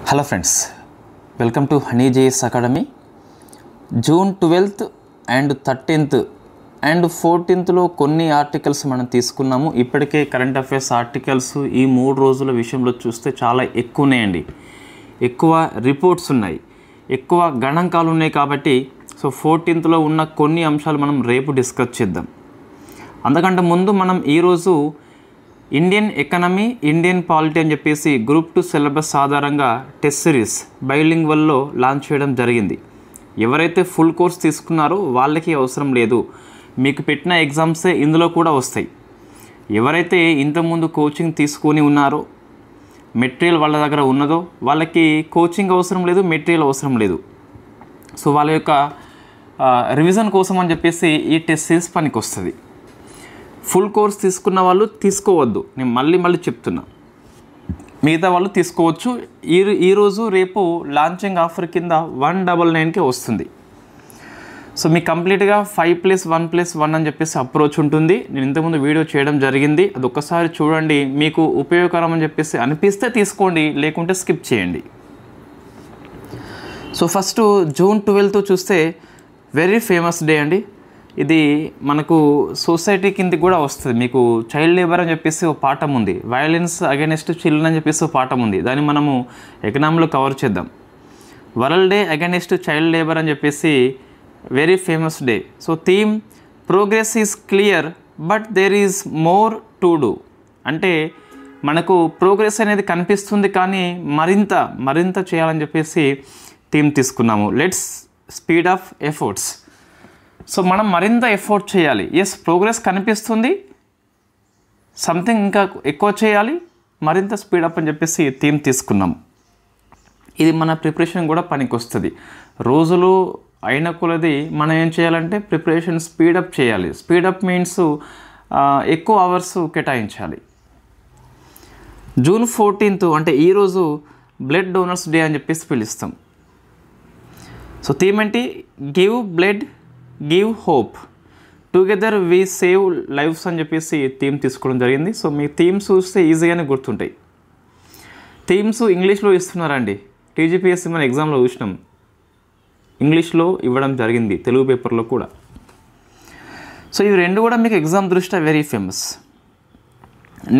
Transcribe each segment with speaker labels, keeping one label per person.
Speaker 1: Hello friends, welcome to honey JS academy. June 12th and 13th and 14th కొన్ని articles మనం తీసుకున్నాము. ఇప్పటికే current affairs articles ఈ 3 రోజుల విషయంలో చూస్తే చాలా ఎక్కువ ఉన్నాయండి. ఎక్కువ రిపోర్ట్స్ ఉన్నాయి, ఎక్కువ గణాంకాలు ఉన్నాయి. కాబట్టి 14th ఉన్న కొన్ని అంశాలు మనం రేపు డిస్కస్ చేద్దాం. అంతకంటే ముందు మనం ఈరోజు ఇండియన్ ఎకనమీ, ఇండియన్ పాలిటీ అని చెప్పేసి గ్రూప్ 2 సిలబస్ ఆధారంగా టెస్ట్ సిరీస్ బైలింగ్వల్లో లాంచ్ చేయడం జరిగింది. ఎవరైతే ఫుల్ కోర్స్ తీసుకున్నారో వాళ్ళకి అవసరం లేదు, మీకు పెట్టిన ఎగ్జామ్సే ఇందులో కూడా వస్తాయి. ఎవరైతే ఇంతకుముందు కోచింగ్ తీసుకొని ఉన్నారో, మెటీరియల్ వాళ్ళ దగ్గర ఉన్నదో వాళ్ళకి కోచింగ్ అవసరం లేదు, మెటీరియల్ అవసరం లేదు. సో వాళ్ళ యొక్క రివిజన్ కోసం అని చెప్పేసి ఈ టెస్ట్ సిరీస్ పనికి వస్తుంది. ఫుల్ కోర్స్ తీసుకున్న వాళ్ళు తీసుకోవద్దు, నేను మళ్ళీ చెప్తున్నా. మిగతా వాళ్ళు తీసుకోవచ్చు. ఈరోజు రేపు లాంచింగ్ ఆఫర్ కింద 199కి వస్తుంది. సో మీకు కంప్లీట్గా 5+1+1 అని చెప్పేసి అప్రోచ్ ఉంటుంది. నేను ఇంతకుముందు వీడియో చేయడం జరిగింది, అది ఒక్కసారి చూడండి. మీకు ఉపయోగకరం అని చెప్పేసి అనిపిస్తే తీసుకోండి, లేకుంటే స్కిప్ చేయండి. సో ఫస్ట్ జూన్ 12th చూస్తే వెరీ ఫేమస్ డే అండి. ఇది మనకు సొసైటీ కిందకి కూడా వస్తుంది. మీకు చైల్డ్ లేబర్ అని చెప్పేసి ఒక పాఠం ఉంది, వయలెన్స్ అగైనెస్ట్ చిల్డ్రన్ అని చెప్పేసి ఒక పాఠం ఉంది. దాన్ని మనము ఎకనామీలో కవర్ చేద్దాం. World day against child labour అని చెప్పేసి very famous day. So theme progress is clear but there is more to do. అంటే మనకు ప్రోగ్రెస్ అనేది కనిపిస్తుంది, కానీ మరింత చేయాలని చెప్పేసి థీమ్ తీసుకున్నాము. Let's speed of efforts. So మనం మరింత ఎఫర్ట్ చేయాలి. ఎస్, ప్రోగ్రెస్ కనిపిస్తుంది, సంథింగ్ ఇంకా ఎక్కువ చేయాలి, మరింత స్పీడప్ అని చెప్పేసి థీమ్ తీసుకున్నాం. ఇది మన ప్రిపరేషన్ కూడా పనికి వస్తుంది. రోజులు అయిన కొలది మనం ఏం చేయాలంటే ప్రిపరేషన్ స్పీడప్ చేయాలి. స్పీడప్ మీన్స్ ఎక్కువ అవర్స్ కేటాయించాలి. జూన్ 14th అంటే ఈరోజు బ్లడ్ డోనర్స్ డే అని చెప్పేసి పిలుస్తాం. సో థీమ్ ఏంటి? Give blood, give hope, together we save lives అని చెప్పేసి థీమ్ తీసుకోవడం జరిగింది. సో మీ థీమ్స్ చూస్తే ఈజీగానే గుర్తుంటాయి. థీమ్స్ ఇంగ్లీష్లో ఇస్తున్నారండి. టీజీపీఎస్సీ మన ఎగ్జామ్లో చూసినాం, ఇంగ్లీష్లో ఇవ్వడం జరిగింది, తెలుగు పేపర్లో కూడా. సో ఇవి రెండు కూడా మీకు ఎగ్జామ్ దృష్ట్యా very famous.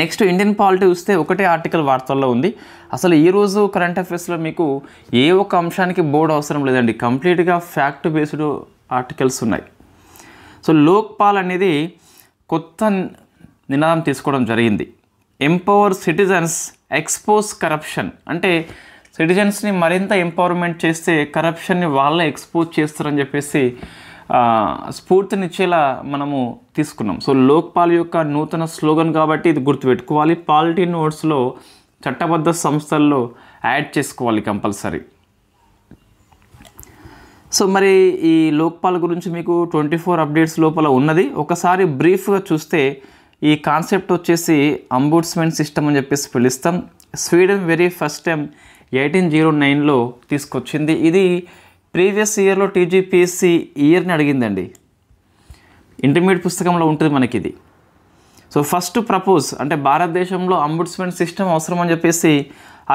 Speaker 1: Next Indian polity చూస్తే ఒకటే ఆర్టికల్ వార్తల్లో ఉంది. అసలు ఈరోజు కరెంట్ అఫైర్స్లో మీకు ఏ ఒక్క అంశానికి బోర్డు అవసరం లేదండి, కంప్లీట్గా ఫ్యాక్ట్ బేస్డ్ ఆర్టికల్స్ ఉన్నాయి. సో లోక్పాల్ అనేది కొత్త నినాదం తీసుకోవడం జరిగింది. Empower citizens, expose corruption. అంటే సిటిజన్స్ని మరింత ఎంపవర్మెంట్ చేస్తే కరప్షన్ని వాళ్ళే ఎక్స్పోజ్ చేస్తారని చెప్పేసి స్ఫూర్తినిచ్చేలా మనము తీసుకున్నాం. సో లోక్పాల్ యొక్క నూతన స్లోగన్ కాబట్టి ఇది గుర్తుపెట్టుకోవాలి. పాలిటీ నోట్స్లో చట్టబద్ధ సంస్థల్లో యాడ్ చేసుకోవాలి కంపల్సరీ. సో మరి ఈ లోక్పాల్ గురించి మీకు 24 అప్డేట్స్ లోపల ఉన్నది. ఒకసారి బ్రీఫ్గా చూస్తే ఈ కాన్సెప్ట్ వచ్చేసి అంబుడ్స్మెన్ సిస్టమ్ అని చెప్పేసి పిలుస్తాం. స్వీడన్ వెరీ ఫస్ట్ టైం 1809లో తీసుకొచ్చింది. ఇది ప్రీవియస్ ఇయర్లో టీజీపీఎస్సీ ఇయర్ని అడిగిందండి. ఇంటర్మీడియట్ పుస్తకంలో ఉంటుంది మనకి ఇది. సో ఫస్ట్ ప్రపోజ్ అంటే భారతదేశంలో అంబుడ్స్మెన్ సిస్టమ్ అవసరం అని చెప్పేసి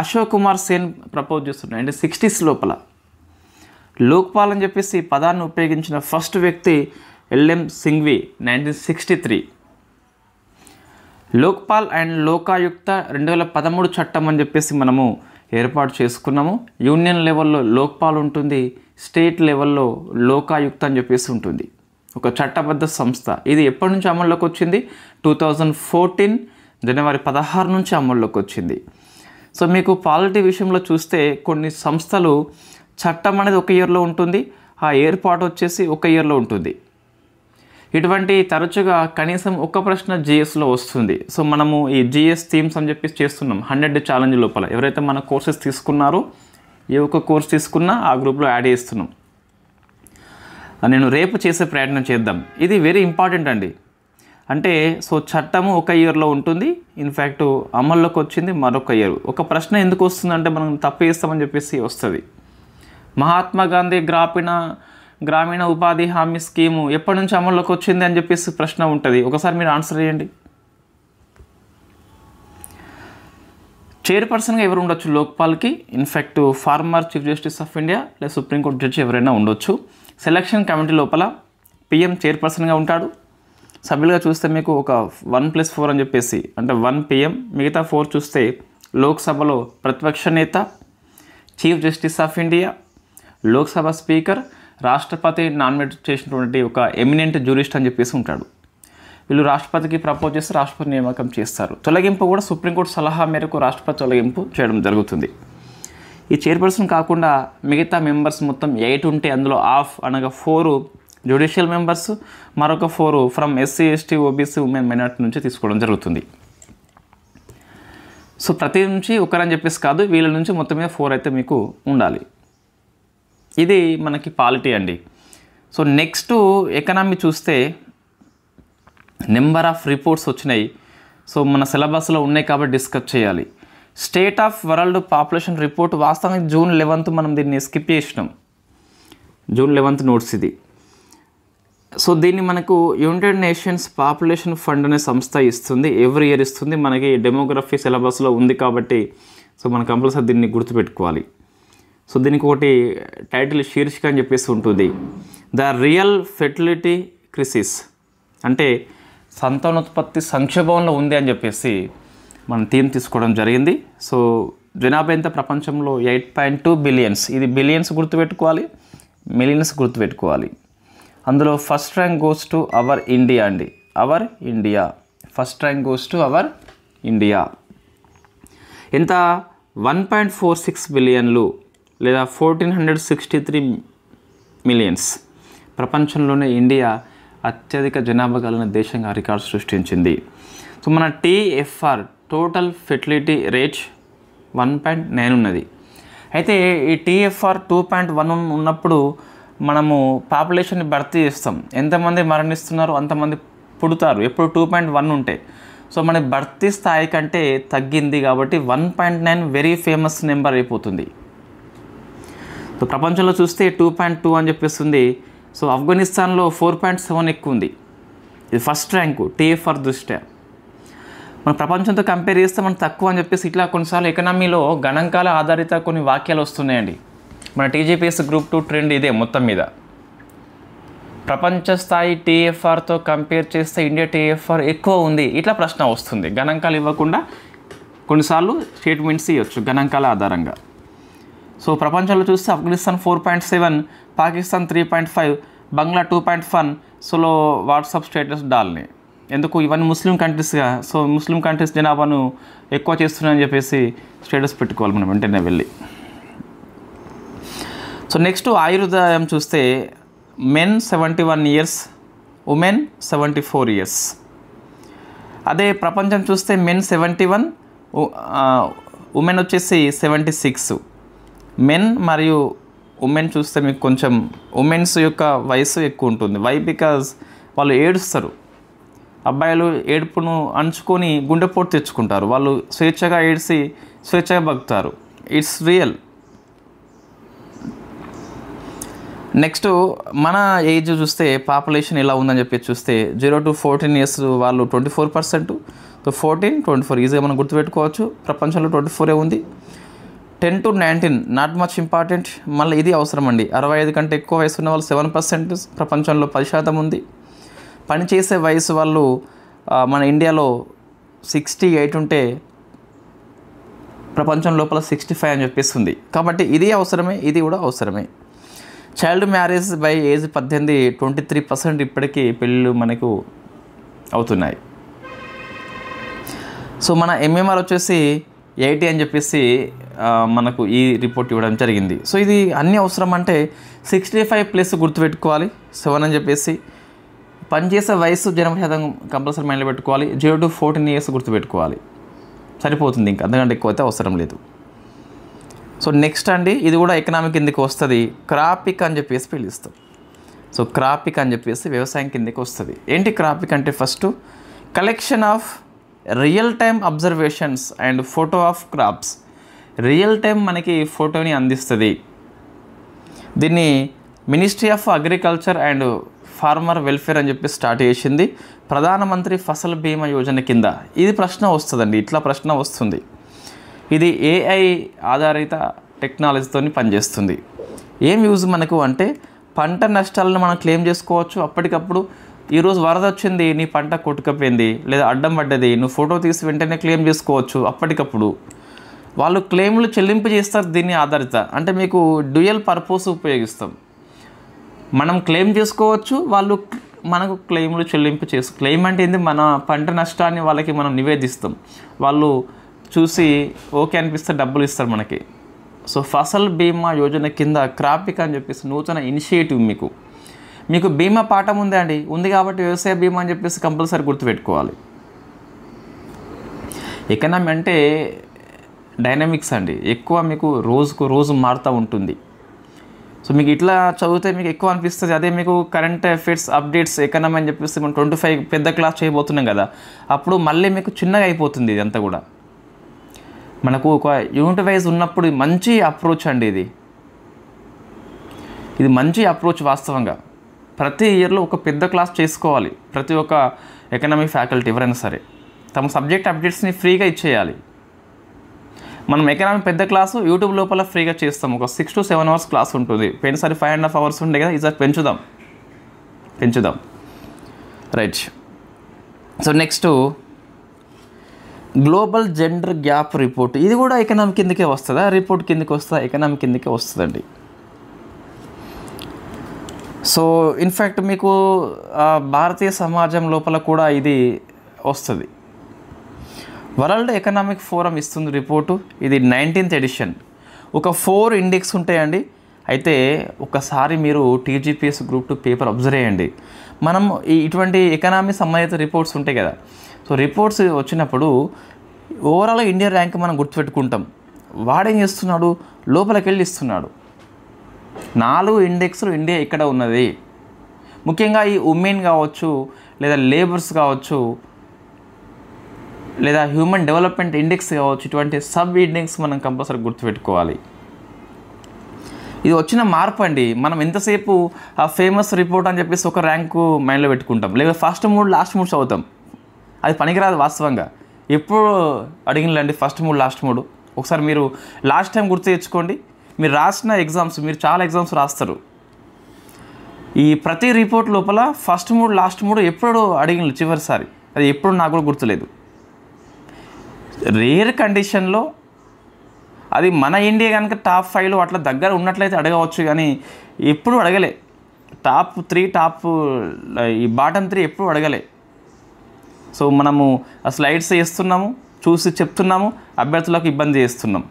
Speaker 1: అశోక్ కుమార్ సేన్ ప్రపోజ్ చేస్తున్నాడు. అంటే 60s లోపల లోక్పాల్ అని చెప్పేసి పదాన్ని ఉపయోగించిన ఫస్ట్ వ్యక్తి ఎల్ఎం సింఘ్వి 1963. లోక్పాల్ అండ్ లోకాయుక్త 2013 చట్టం అని చెప్పేసి మనము ఏర్పాటు చేసుకున్నాము. యూనియన్ లెవెల్లో లోక్పాల్ ఉంటుంది, స్టేట్ లెవెల్లో లోకాయుక్త అని చెప్పేసి ఉంటుంది, ఒక చట్టబద్ధ సంస్థ. ఇది ఎప్పటి నుంచి అమల్లోకి వచ్చింది? 2014 జనవరి 16 నుంచి అమల్లోకి వచ్చింది. సో మీకు పాలిటీ విషయంలో చూస్తే కొన్ని సంస్థలు చట్టం అనేది ఒక ఇయర్లో ఉంటుంది, ఆ ఏర్పాటు వచ్చేసి ఒక ఇయర్లో ఉంటుంది. ఇటువంటి తరచుగా కనీసం ఒక ప్రశ్న జిఎస్లో వస్తుంది. సో మనము ఈ జిఎస్ థీమ్స్ అని చెప్పేసి చేస్తున్నాం 100 ఛాలెంజ్ లోపల. ఎవరైతే మన కోర్సెస్ తీసుకున్నారో, ఏ ఒక్క కోర్స్ తీసుకున్నా ఆ గ్రూప్లో యాడ్ చేస్తున్నాం. నేను రేపు చేసే ప్రయత్నం చేద్దాం. ఇది వెరీ ఇంపార్టెంట్ అండి. అంటే సో చట్టము ఒక ఇయర్లో ఉంటుంది, ఇన్ఫ్యాక్ట్ అమల్లోకి వచ్చింది మరొక ఇయర్. ఒక ప్రశ్న ఎందుకు వస్తుందంటే మనం తప్పు చేస్తామని చెప్పేసి వస్తుంది. మహాత్మా గాంధీ గ్రామీణ ఉపాధి హామీ స్కీము ఎప్పటి నుంచి అమల్లోకి వచ్చింది అని చెప్పేసి ప్రశ్న ఉంటుంది. ఒకసారి మీరు ఆన్సర్ చేయండి. చైర్పర్సన్గా ఎవరు ఉండొచ్చు లోక్పాల్కి? In fact former chief justice of India లేదా సుప్రీంకోర్టు జడ్జి ఎవరైనా ఉండొచ్చు. సెలక్షన్ కమిటీ లోపల పిఎం చైర్పర్సన్గా ఉంటాడు. సభ్యులుగా చూస్తే మీకు ఒక 1+4 అని చెప్పేసి, అంటే 1 పిఎం, మిగతా 4 చూస్తే లోక్సభలో ప్రతిపక్ష నేత, chief justice of India, Lok Sabha speaker, రాష్ట్రపతి నామినేట్ చేసినటువంటి ఒక ఎమినెంట్ జ్యూరిస్ట్ అని చెప్పేసి ఉంటాడు. వీళ్ళు రాష్ట్రపతికి ప్రపోజ్ చేస్తే రాష్ట్రపతి నియామకం చేస్తారు. తొలగింపు కూడా సుప్రీంకోర్టు సలహా మేరకు రాష్ట్రపతి తొలగింపు చేయడం జరుగుతుంది. ఈ చైర్పర్సన్ కాకుండా మిగతా మెంబర్స్ మొత్తం 8 ఉంటే అందులో హాఫ్ అనగా 4 జ్యుడిషియల్ మెంబర్స్, మరొక 4 from SC, ST, OBC, women, minority నుంచి తీసుకోవడం జరుగుతుంది. సో ప్రతి నుంచి ఒకరని చెప్పేసి కాదు, వీళ్ళ నుంచి మొత్తం మీద 4 అయితే మీకు ఉండాలి. ఇది మనకి పాలిటీ అండి. సో నెక్స్ట్ ఎకనామీ చూస్తే నెంబర్ ఆఫ్ రిపోర్ట్స్ వచ్చినాయి. సో మన సిలబస్లో ఉన్నాయి కాబట్టి డిస్కస్ చేయాలి. State of world population report వాస్తవానికి June 11 మనం దీన్ని స్కిప్ చేసినాం. June 11 నోట్స్ ఇది. సో దీన్ని మనకు యునైటెడ్ నేషన్స్ పాపులేషన్ ఫండ్ అనే సంస్థ ఇస్తుంది, ఎవ్రీ ఇయర్ ఇస్తుంది. మనకి డెమోగ్రఫీ సిలబస్లో ఉంది కాబట్టి సో మనం కంపల్సరీ దీన్ని గుర్తుపెట్టుకోవాలి. సో దీనికి ఒకటి టైటిల్ శీర్షిక అని చెప్పేసి ఉంటుంది, ద రియల్ ఫెర్టిలిటీ క్రిసిస్, అంటే సంతానోత్పత్తి సంక్షోభంలో ఉంది అని చెప్పేసి మనం థీమ్ తీసుకోవడం జరిగింది. సో జనాభా ఎంత ప్రపంచంలో 8.2 బిలియన్స్. ఇది బిలియన్స్ గుర్తుపెట్టుకోవాలి, మిలియన్స్ గుర్తుపెట్టుకోవాలి. అందులో first rank goes to our India అండి, our India. First rank goes to our India. ఎంత? 1.46 బిలియన్లు లేదా 1463 మిలియన్స్. ప్రపంచంలోనే ఇండియా అత్యధిక జనాభా కలిగిన దేశంగా రికార్డు సృష్టించింది. సో మన TFR టోటల్ ఫెర్టిలిటీ రేట్ 1.9 ఉన్నది. అయితే ఈ TFR 2.1 ఉన్నప్పుడు మనము పాపులేషన్ని భర్తీ చేస్తాం. ఎంతమంది మరణిస్తున్నారు అంతమంది పుడతారు ఎప్పుడు 2.1 ఉంటే. సో మన భర్తీ స్థాయి కంటే తగ్గింది కాబట్టి 1.9 వెరీ ఫేమస్ నెంబర్ అయిపోతుంది. సో ప్రపంచంలో చూస్తే 2.2 అని చెప్పేస్తుంది. సో ఆఫ్ఘనిస్తాన్లో 4.7 ఎక్కువ ఉంది. ఇది ఫస్ట్ ర్యాంకు TFR దృష్ట్యా. మన ప్రపంచంతో కంపేర్ చేస్తే మనం తక్కువ అని చెప్పేసి ఇట్లా కొన్నిసార్లు ఎకనామీలో గణాంకాల ఆధారిత కొన్ని వాక్యాలు వస్తున్నాయండి. మన TJPS Group 2 ట్రెండ్ ఇదే మొత్తం మీద. ప్రపంచ స్థాయి TFRతో కంపేర్ చేస్తే ఇండియా TFR ఎక్కువ ఉంది, ఇట్లా ప్రశ్న వస్తుంది. గణాంకాలు ఇవ్వకుండా కొన్నిసార్లు స్టేట్మెంట్స్ ఇవ్వచ్చు గణాంకాల ఆధారంగా. సో ప్రపంచంలో చూస్తే ఆఫ్ఘనిస్తాన్ 4.7, పాకిస్తాన్ 3.5, బంగ్లా 2.1. సోలో వాట్సాప్ స్టేటస్ డాల్ని ఎందుకు ఇవన్నీ ముస్లిం కంట్రీస్గా. సో ముస్లిం కంట్రీస్ జనాభాను ఎక్కువ చేస్తున్నాయని చెప్పేసి స్టేటస్ పెట్టుకోవాలి మనం వెంటనే వెళ్ళి. సో నెక్స్ట్ ఆయుర్దాయం చూస్తే మెన్ 71 ఇయర్స్, ఉమెన్ 74 ఇయర్స్. అదే ప్రపంచం చూస్తే మెన్ 71, ఉమెన్ వచ్చేసి 76. మెన్ మరియు ఉమెన్ చూస్తే మీకు కొంచెం ఉమెన్స్ యొక్క వయసు ఎక్కువ ఉంటుంది. వై? బికాజ్ వాళ్ళు ఏడుస్తారు. అబ్బాయిలు ఏడుపును అంచుకొని గుండెపోటు తెచ్చుకుంటారు. వాళ్ళు స్వేచ్ఛగా ఏడ్చి స్వేచ్ఛగా బతుకుతారు. It's real. నెక్స్ట్ మన ఏజ్ చూస్తే పాపులేషన్ ఎలా ఉందని చెప్పి చూస్తే 0 to 14 ఇయర్స్ వాళ్ళు 24%. సో 14, 24 ఈజీగా మనం గుర్తుపెట్టుకోవచ్చు. ప్రపంచంలో 24 ఉంది. 10 to 19 నాట్ మచ్ ఇంపార్టెంట్. మళ్ళీ ఇది అవసరం అండి. 65 కంటే ఎక్కువ వయసు ఉన్న వాళ్ళు 7%, ప్రపంచంలో 10% ఉంది. పనిచేసే వయసు వాళ్ళు మన ఇండియాలో 68 ఉంటే ప్రపంచం లోపల 65 అని చెప్పేసి ఉంది. కాబట్టి ఇది అవసరమే, ఇది కూడా అవసరమే. చైల్డ్ మ్యారేజ్ బై ఏజ్ 18, 23% ఇప్పటికీ పెళ్ళిళ్ళు మనకు అవుతున్నాయి. సో మన MMR వచ్చేసి 80 అని చెప్పేసి మనకు ఈ రిపోర్ట్ ఇవ్వడం జరిగింది. సో ఇది అన్నీ అవసరం అంటే 65+ గుర్తుపెట్టుకోవాలి, 7 అని చెప్పేసి. పనిచేసే వయసు జనవరి శాతం కంపల్సరీ మైండ్లో పెట్టుకోవాలి. 0 to 14 ఇయర్స్ గుర్తుపెట్టుకోవాలి, సరిపోతుంది. ఇంకా అంతకంటే ఎక్కువ అయితే అవసరం లేదు. సో నెక్స్ట్ అండి, ఇది కూడా ఎకనామిక్ కిందకి వస్తుంది. క్రాపిక్ అని చెప్పేసి పిలుస్తాం. సో క్రాపిక్ అని చెప్పేసి వ్యవసాయం కిందకి వస్తుంది. ఏంటి క్రాపిక్ అంటే? First collection of real time observations and photo of crops. Real time మనకి ఫోటోని అందిస్తుంది. దీన్ని ministry of agriculture and farmer welfare అని చెప్పి స్టార్ట్ చేసింది, ప్రధానమంత్రి ఫసల్ బీమా యోజన కింద. ఇది ప్రశ్న వస్తుందండి, ఇట్లా ప్రశ్న వస్తుంది. ఇది AI ఆధారిత టెక్నాలజీతో పనిచేస్తుంది. ఏం యూజ్ మనకు అంటే పంట నష్టాలను మనం క్లెయిమ్ చేసుకోవచ్చు. అప్పటికప్పుడు ఈరోజు వరద వచ్చింది, నీ పంట కొట్టుకపోయింది లేదా అడ్డం పడ్డది, నువ్వు ఫోటో తీసి వెంటనే క్లెయిమ్ చేసుకోవచ్చు. అప్పటికప్పుడు వాళ్ళు క్లెయిమ్లు చెల్లింపు చేస్తారు. దీన్ని ఆధారిత అంటే మీకు డ్యూయల్ పర్పస్ ఉపయోగిస్తాం. మనం క్లెయిమ్ చేసుకోవచ్చు, వాళ్ళు మనకు క్లెయిమ్లు చెల్లింపు క్లెయిమ్ అంటే ఏంది, మన పంట నష్టాన్ని వాళ్ళకి మనం నివేదిస్తాం. వాళ్ళు చూసి ఓకే అనిపిస్తే డబ్బులు ఇస్తారు మనకి. సో ఫసల్ బీమా యోజన కింద క్రాపిక్ అని చెప్పేసి నూతన ఇనిషియేటివ్ మీకు బీమా పాఠం ఉంది కాబట్టి వ్యవసాయ బీమా అని చెప్పేసి కంపల్సరీ గుర్తుపెట్టుకోవాలి. ఎకనామీ అంటే డైనమిక్స్ అండి, ఎక్కువ మీకు రోజుకు రోజు మారుతూ ఉంటుంది. సో మీకు ఇట్లా చదివితే మీకు ఎక్కువ అనిపిస్తుంది. అదే మీకు కరెంట్ అఫైర్స్ అప్డేట్స్ ఎకనామీ అని చెప్పేసి మనం 25 పెద్ద క్లాస్ చేయబోతున్నాం కదా, అప్పుడు మళ్ళీ మీకు చిన్నగా అయిపోతుంది. ఇదంతా కూడా మనకు ఒక యూనిట్ వైజ్ ఉన్నప్పుడు మంచి అప్రోచ్ అండి. ఇది మంచి అప్రోచ్. వాస్తవంగా ప్రతి ఇయర్లో ఒక పెద్ద క్లాస్ చేసుకోవాలి. ప్రతి ఒక్క ఎకనామిక్ ఫ్యాకల్టీ ఎవరైనా సరే తమ సబ్జెక్ట్ అప్డేట్స్ని ఫ్రీగా ఇచ్చేయాలి. మనం ఎకనామిక్ పెద్ద క్లాసు యూట్యూబ్ లోపల ఫ్రీగా చేస్తాం. ఒక 6 to 7 hours క్లాస్ ఉంటుంది. పోయినసారి 5.5 hours ఉండే కదా, ఈసారి పెంచుదాం. Right. So next global gender gap report. ఇది కూడా ఎకనామిక్ కిందకే వస్తుందా, రిపోర్ట్ కిందకి వస్తుందా? ఎకనామిక్ కిందకే వస్తుందండి. సో ఇన్ఫ్యాక్ట్ మీకు భారతీయ సమాజం లోపల కూడా ఇది వస్తుంది. వరల్డ్ ఎకనామిక్ ఫోరం ఇస్తుంది రిపోర్టు. ఇది 19th ఎడిషన్. ఒక 4 ఇండెక్స్ ఉంటాయండి. అయితే ఒకసారి మీరు TGPS Group 2 పేపర్ అబ్జర్వ్ చేయండి. మనం ఇటువంటి ఎకనామీ సంబంధిత రిపోర్ట్స్ ఉంటాయి కదా, సో రిపోర్ట్స్ వచ్చినప్పుడు ఓవరాల్గా ఇండియా ర్యాంక్ మనం గుర్తుపెట్టుకుంటాం. వాడేం చేస్తున్నాడు, లోపలికి వెళ్ళి ఇస్తున్నాడు. 4 ఇండెక్స్లు ఇండియా ఇక్కడ ఉన్నది. ముఖ్యంగా ఈ ఉమెన్ కావచ్చు, లేదా లేబర్స్ కావచ్చు, లేదా హ్యూమన్ డెవలప్మెంట్ ఇండెక్స్ కావచ్చు, ఇటువంటి సబ్ ఇండెక్స్ మనం కంపల్సరీ గుర్తుపెట్టుకోవాలి. ఇది వచ్చిన మార్పు అండి. మనం ఎంతసేపు ఆ ఫేమస్ రిపోర్ట్ అని చెప్పేసి ఒక ర్యాంకు మైండ్లో పెట్టుకుంటాం, లేదా ఫస్ట్ 3 లాస్ట్ 3 చదువుతాం. అది పనికిరాదు. వాస్తవంగా ఎప్పుడు అడిగినండి ఫస్ట్ 3 లాస్ట్ 3. ఒకసారి మీరు లాస్ట్ టైం గుర్తు తెచ్చుకోండి. మీరు రాసిన ఎగ్జామ్స్, మీరు చాలా ఎగ్జామ్స్ రాస్తారు. ఈ ప్రతి రిపోర్ట్ లోపల ఫస్ట్ 3 లాస్ట్ 3 ఎప్పుడు అడిగిన చివరిసారి, అది ఎప్పుడు నాకు కూడా గుర్తులేదు. రేర్ కండిషన్లో అది మన ఇండియా కనుక టాప్ 5లో అట్లా దగ్గర ఉన్నట్లయితే అడగవచ్చు, కానీ ఎప్పుడు అడగలే. టాప్ 3 ఈ బాటమ్ 3 ఎప్పుడు అడగలే. సో మనము ఆ స్లైడ్స్ వేస్తున్నాము, చూసి చెప్తున్నాము, అభ్యర్థులకు ఇబ్బంది చేస్తున్నాం.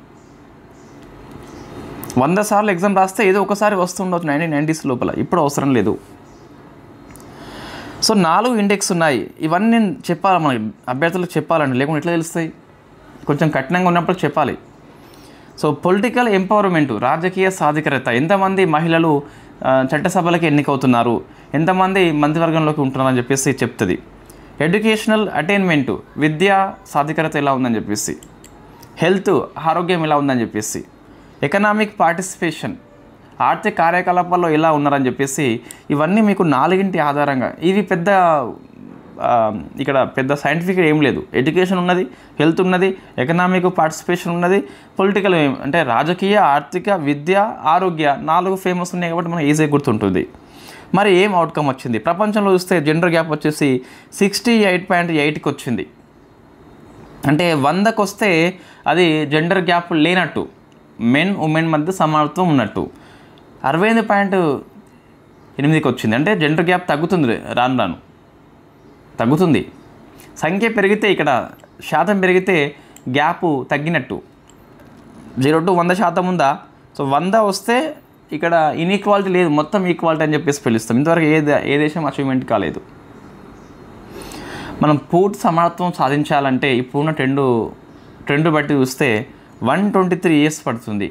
Speaker 1: 100 సార్లు ఎగ్జామ్ రాస్తే ఏదో ఒకసారి వస్తుండవచ్చు 1990s లోపల, ఇప్పుడు అవసరం లేదు. సో 4 ఇండెక్స్ ఉన్నాయి. ఇవన్నీ నేను చెప్పాలి, మనకి అభ్యర్థులకు చెప్పాలండి, లేకుండా ఎట్లా తెలుస్తాయి? కొంచెం కఠినంగా ఉన్నప్పుడు చెప్పాలి. సో పొలిటికల్ ఎంపవర్మెంట్, రాజకీయ సాధికారత, ఎంతమంది మహిళలు చట్టసభలకి ఎన్నికవుతున్నారు, ఎంతమంది మంత్రివర్గంలోకి ఉంటున్నారని చెప్పేసి చెప్తుంది. ఎడ్యుకేషనల్ అటైన్మెంటు, విద్యా సాధికారత ఎలా ఉందని చెప్పేసి, హెల్త్ ఆరోగ్యం ఎలా ఉందని చెప్పేసి, ఎకనామిక్ పార్టిసిపేషన్, ఆర్థిక కార్యకలాపాల్లో ఎలా ఉన్నారని చెప్పేసి, ఇవన్నీ మీకు 4 ఆధారంగా. ఇవి పెద్ద ఇక్కడ పెద్ద సైంటిఫిక్ ఏం లేదు. ఎడ్యుకేషన్ ఉన్నది, హెల్త్ ఉన్నది, ఎకనామిక్ పార్టిసిపేషన్ ఉన్నది, పొలిటికల్ అంటే రాజకీయ, ఆర్థిక, విద్య, ఆరోగ్య 4 ఫేమస్ ఉన్నాయి కాబట్టి మనకు ఈజీగా గుర్తుంటుంది. మరి ఏం అవుట్కమ్ వచ్చింది? ప్రపంచంలో చూస్తే జెండర్ గ్యాప్ వచ్చేసి 68.8కి వచ్చింది. అంటే 100కి వస్తే అది జెండర్ గ్యాప్ లేనట్టు, మెన్ ఉమెన్ మధ్య సమానత్వం ఉన్నట్టు. 65.8కి వచ్చింది. అంటే జెండర్ గ్యాప్ తగ్గుతుంది, రాను తగ్గుతుంది. సంఖ్య పెరిగితే, ఇక్కడ శాతం పెరిగితే గ్యాప్ తగ్గినట్టు. 0 to 100% ఉందా? సో 100 వస్తే ఇక్కడ ఇన్ఈక్వాలిటీ లేదు, మొత్తం ఈక్వాలిటీ అని చెప్పేసి పిలుస్తాం. ఇంతవరకు ఏ దేశం అచీవ్మెంట్ కాలేదు. మనం పూర్తి సమానత్వం సాధించాలంటే ఇప్పుడున్న ట్రెండ్ బట్టి చూస్తే 123 years పడుతుంది.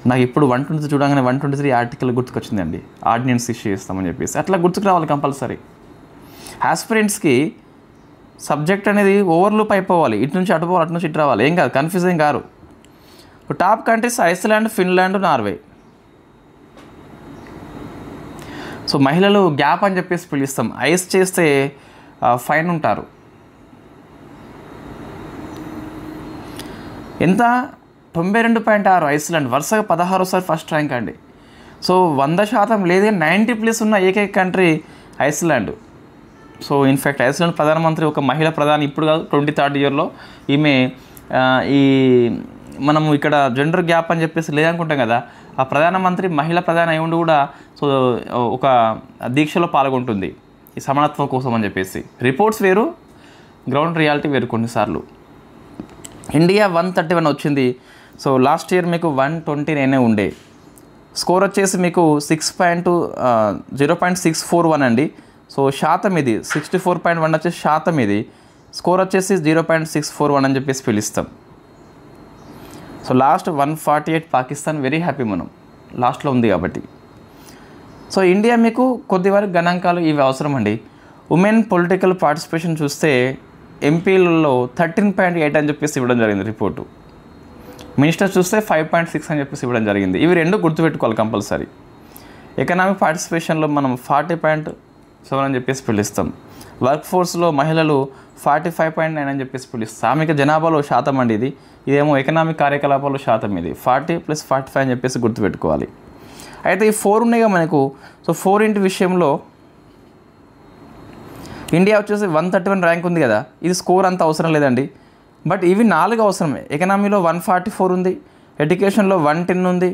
Speaker 1: నాకు ఇప్పుడు 123 చూడగానే 123 ఆర్టికల్ గుర్తుకొచ్చిందండి. ఆర్డినెన్స్ ఇష్యూ చేస్తామని చెప్పేసి అట్లా గుర్తుకు రావాలి కంపల్సరీ. ఆస్పిరెంట్స్కి సబ్జెక్ట్ అనేది ఓవర్లూప్ అయిపోవాలి, ఇటు నుంచి అటు పోవాలి, అటు నుంచి ఇటు రావాలి, ఏం కాదు, కన్ఫ్యూజింగ్ కాదు. Top countries Iceland, Finland, Norway. So మహిళలు గ్యాప్ అని చెప్పేసి పిలుస్తాం. ఐస్ చేస్తే ఫైన్ ఉంటారు. ఎంత 92.6. ఐస్లాండ్ వరుసగా 16సారి ఫస్ట్ ర్యాంక్ అండి. సో 100% లేదు 90+ ఉన్న ఏకైక country Iceland. So in fact Iceland ప్రధానమంత్రి ఒక మహిళ ప్రధాని, ఇప్పుడు కాదు 23rd ఇయర్లో ఈమె ఈ మనము ఇక్కడ జెండర్ గ్యాప్ అని చెప్పేసి లేదనుకుంటాం కదా, ఆ ప్రధానమంత్రి మహిళా ప్రధాని అయి ఉండి కూడా సో ఒక దీక్షలో పాల్గొంటుంది ఈ సమానత్వం కోసం అని చెప్పేసి. రిపోర్ట్స్ వేరు, గ్రౌండ్ రియాలిటీ వేరు కొన్నిసార్లు. ఇండియా 131 వచ్చింది. సో లాస్ట్ ఇయర్ మీకు 129 ఉండే. స్కోర్ వచ్చేసి మీకు 0.641 అండి. సో శాతం ఇది 64.1 వచ్చేసి శాతం ఇది. స్కోర్ వచ్చేసి 0.641 అని చెప్పేసి పిలుస్తాం. So last 148 Pakistan, very happy మనం లాస్ట్లో ఉంది కాబట్టి. సో ఇండియా మీకు కొద్ది వరకు గణాంకాలు ఇవి అవసరం అండి. ఉమెన్ పొలిటికల్ పార్టిసిపేషన్ చూస్తే ఎంపీలలో 13.8 అని చెప్పేసి ఇవ్వడం జరిగింది రిపోర్టు. మినిస్టర్స్ చూస్తే 5.6 అని చెప్పేసి ఇవ్వడం జరిగింది. ఇవి రెండు గుర్తుపెట్టుకోవాలి కంపల్సరీ. ఎకనామిక్ పార్టిసిపేషన్లో మనం 40.7 అని చెప్పేసి పిలుస్తాం. వర్క్ ఫోర్స్లో మహిళలు 45.9 అని చెప్పేసి పిలుస్తాం. సామిక జనాభాలో శాతం అండి ఇది. ఇదేమో ఎకనామిక్ కార్యకలాపాల్లో శాతం ఇది. 40 + 45 అని చెప్పేసి గుర్తుపెట్టుకోవాలి. అయితే ఈ 4 ఉన్నాయిగా మనకు. సో 4 విషయంలో ఇండియా వచ్చేసి 131 ర్యాంక్ ఉంది కదా, ఇది స్కోర్ అంత అవసరం లేదండి. బట్ ఇవి 4 అవసరమే. ఎకనామీలో 144 ఉంది, ఎడ్యుకేషన్లో 110 ఉంది,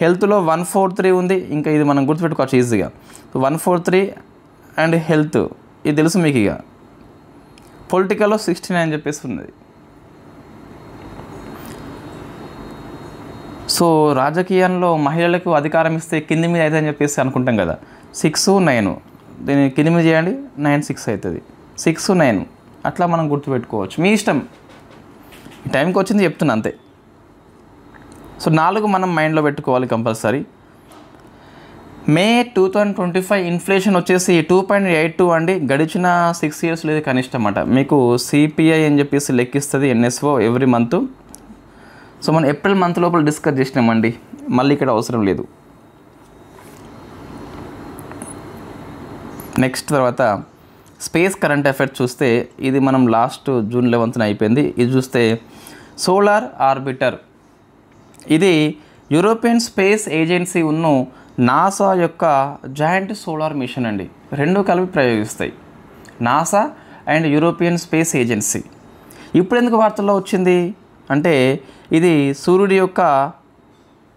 Speaker 1: హెల్త్లో 143 ఉంది. ఇంకా ఇది మనం గుర్తుపెట్టుకోవచ్చు ఈజీగా. 143 అండ్ హెల్త్ ఇది తెలుసు మీకు. ఇక పొలిటికల్లో 69 అని చెప్పేసి ఉన్నది. సో రాజకీయంలో మహిళలకు అధికారం ఇస్తే కింది మీద అవుతుంది అని చెప్పేసి అనుకుంటాం కదా. 6, 9 దీన్ని కింది మీద చేయండి, 9, 6 అవుతుంది. 6, 9 అట్లా మనం గుర్తుపెట్టుకోవచ్చు, మీ ఇష్టం. ఈ టైంకి వచ్చింది చెప్తున్నా అంతే. సో 4 మనం మైండ్లో పెట్టుకోవాలి కంపల్సరీ. మే 2025 ఇన్ఫ్లేషన్ వచ్చేసి 2.82 అండి. గడిచిన 6 ఇయర్స్ లేదు కనిష్టం అన్నమాట. మీకు సిపిఐ అని చెప్పేసి లెక్కిస్తుంది ఎన్ఎస్ఓ ఎవ్రీ మంత్. సో మనం ఏప్రిల్ మంత్ లోపల డిస్కస్ చేసినామండి, మళ్ళీ ఇక్కడ అవసరం లేదు. నెక్స్ట్ తర్వాత స్పేస్ కరెంట్ అఫైర్స్ చూస్తే ఇది మనం లాస్ట్ జూన్ 11న అయిపోయింది. ఇది చూస్తే సోలార్ ఆర్బిటర్, ఇది యూరోపియన్ స్పేస్ ఏజెన్సీ ఉన్ను నాసా యొక్క జాయింట్ సోలార్ మిషన్ అండి. రెండు కలిపి ప్రయోగిస్తాయి, NASA and European space agency. ఇప్పుడు ఎందుకు వార్తల్లో వచ్చింది అంటే ఇది సూర్యుడి యొక్క